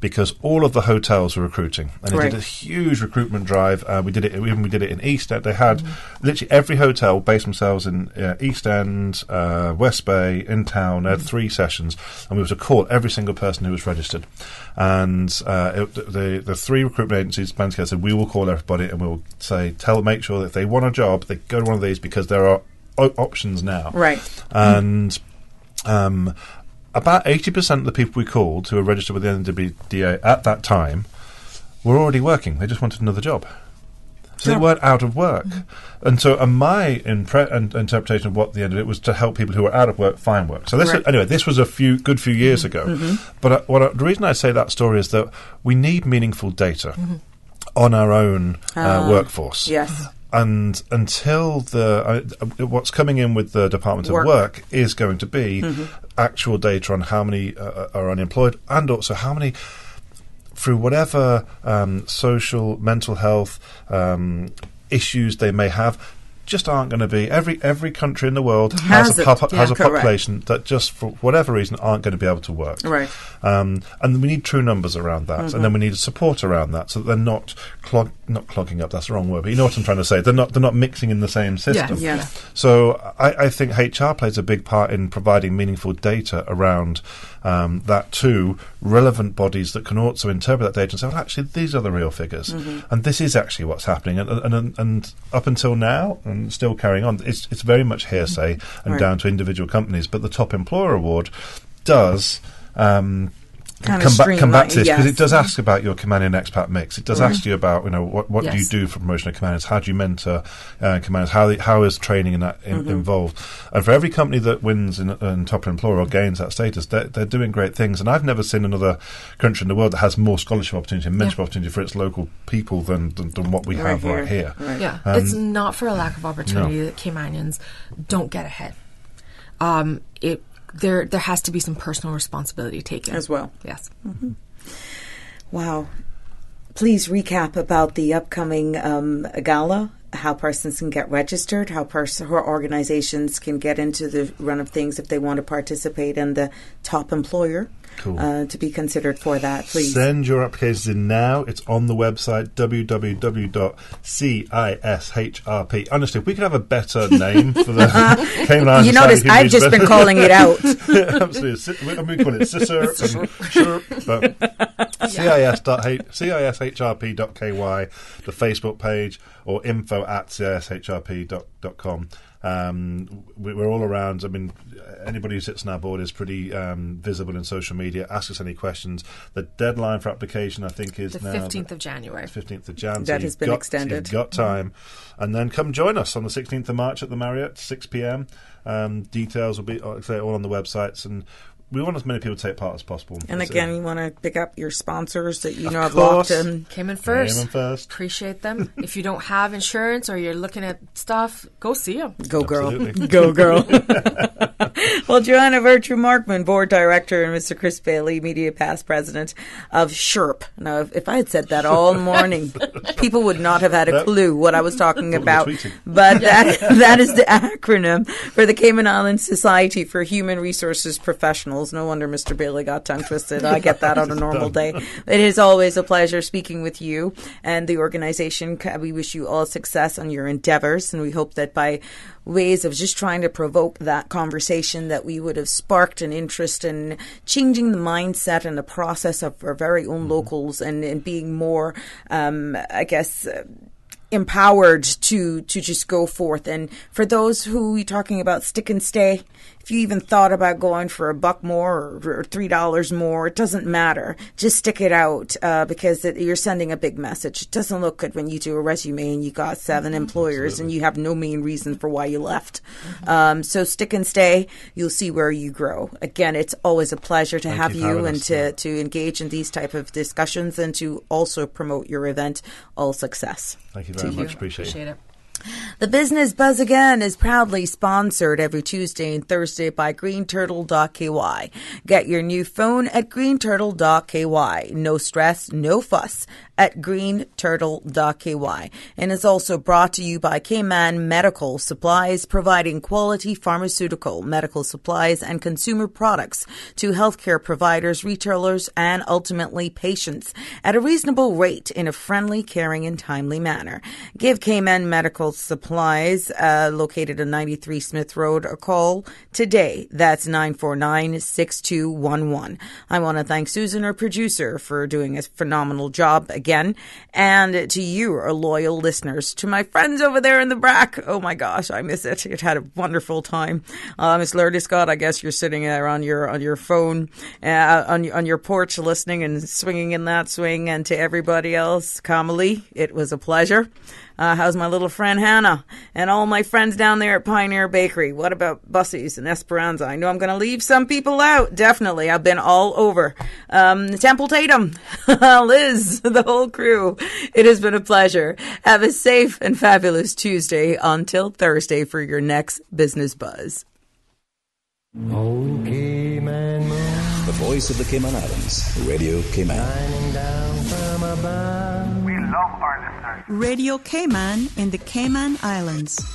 because all of the hotels were recruiting, and they did a huge recruitment drive. We did it in East End. They had literally every hotel based themselves in East End, West Bay, in town. They had 3 sessions, and we were to call every single person who was registered. And the 3 recruitment agencies band together said, we will call everybody, and we will say, make sure that if they want a job, they go to one of these, because there are options now. Right. And about 80% of the people we called who were registered with the NWDA at that time were already working. They just wanted another job. So they weren't out of work. And so my interpretation of what the end of it was to help people who were out of work find work. So this was a good few years ago. But the reason I say that story is that we need meaningful data on our own workforce. Yes. And until what's coming in with the Department of Work is going to be actual data on how many are unemployed, and also how many, through whatever social, mental health issues they may have, just aren't going to be. Every country in the world has a population that just for whatever reason aren't going to be able to work. Right. And we need true numbers around that, and then we need support around that, so that they're not clogging up. That's the wrong word, but you know what I'm trying to say. They're not mixing in the same system. Yeah. So I think HR plays a big part in providing meaningful data around that to relevant bodies that can also interpret that data and say, well, actually, these are the real figures, and this is actually what's happening. And up until now, and still carrying on, it's very much hearsay and down to individual companies. But the Top Employer Award does combat this, because it does ask about your Kamanian expat mix. It does ask you about, what do you do for promotion of Kamanians? How do you mentor Kamanians? How is training in that involved? And for every company that wins in Top Employer or gains that status, they're doing great things. And I've never seen another country in the world that has more scholarship opportunity and mentorship opportunity for its local people than what we have right here. Right. Yeah, it's not for a lack of opportunity that Caymanians don't get ahead. There has to be some personal responsibility taken as well. Yes. Wow. Please recap about the upcoming gala, how persons can get registered, how organizations can get into the run of things if they want to participate in the Top Employer. Cool. To be considered for that, please. Send your applications in now. It's on the website, www.cishrp. Honestly, if we could have a better name for the Cayman Islands. You notice I've just been calling it out. Absolutely. We call it CISR and SHRP, but cis.cishrp.ky, the Facebook page, or info@cishrp.com. We're all around. I mean, anybody who sits on our board is pretty visible in social media. Ask us any questions. The deadline for application, I think, is the now 15th of January. 15th of Jan. That has been extended. You've got time. And then come join us on the 16th of March at the Marriott, 6 p.m. Details will be all on the websites, and we want as many people to take part as possible. And again, you want to pick up your sponsors that you know have locked in. Cayman first. Appreciate them. If you don't have insurance or you're looking at stuff, go see them. Go girl. Go girl. Well, Joanna Virtue-Markman, Board Director, and Mr. Chris Bailey, Media Past President of SHRP. Now, if I had said that all morning, people would not have had a clue what I was talking about. But that is the acronym for the Cayman Islands Society for Human Resources Professionals. No wonder Mr. Bailey got tongue twisted. I get that on a normal day. It is always a pleasure speaking with you and the organization. We wish you all success on your endeavors, and we hope that by ways of just trying to provoke that conversation that we would have sparked an interest in changing the mindset and the process of our very own locals and being more, empowered to just go forth. And for those who you're talking about stick and stay, if you even thought about going for $1 more or $3 more, it doesn't matter. Just stick it out because you're sending a big message. It doesn't look good when you do a resume and you got 7 employers and you have no main reason for why you left. So stick and stay. You'll see where you grow. Again, it's always a pleasure to have you and to engage in these type of discussions and to also promote your event. All success. Thank you very much. Appreciate it. The Business Buzz again is proudly sponsored every Tuesday and Thursday by greenturtle.ky. Get your new phone at greenturtle.ky. No stress, no fuss at greenturtle.ky. And is also brought to you by K-Man Medical Supplies, providing quality pharmaceutical, medical supplies, and consumer products to healthcare providers, retailers, and ultimately patients at a reasonable rate in a friendly, caring, and timely manner. Give K-Man Medical Supplies, located on 93 Smith Road, a call today. That's 949-6211. I want to thank Susan, our producer, for doing a phenomenal job again, and to you, our loyal listeners. To my friends over there in the back, oh my gosh, I miss it. It had a wonderful time. Miss Lurdy Scott, I guess you're sitting there on your phone, on your porch, listening and swinging in that swing. And to everybody else, Kamali, it was a pleasure. How's my little friend Hannah and all my friends down there at Pioneer Bakery? What about Bussies and Esperanza? I know I'm going to leave some people out. Definitely. I've been all over. Temple Tatum, Liz, the whole crew. It has been a pleasure. Have a safe and fabulous Tuesday until Thursday for your next Business Buzz. Okay, man. The voice of the Cayman Islands, Radio Cayman. We love our listeners. Radio Cayman in the Cayman Islands.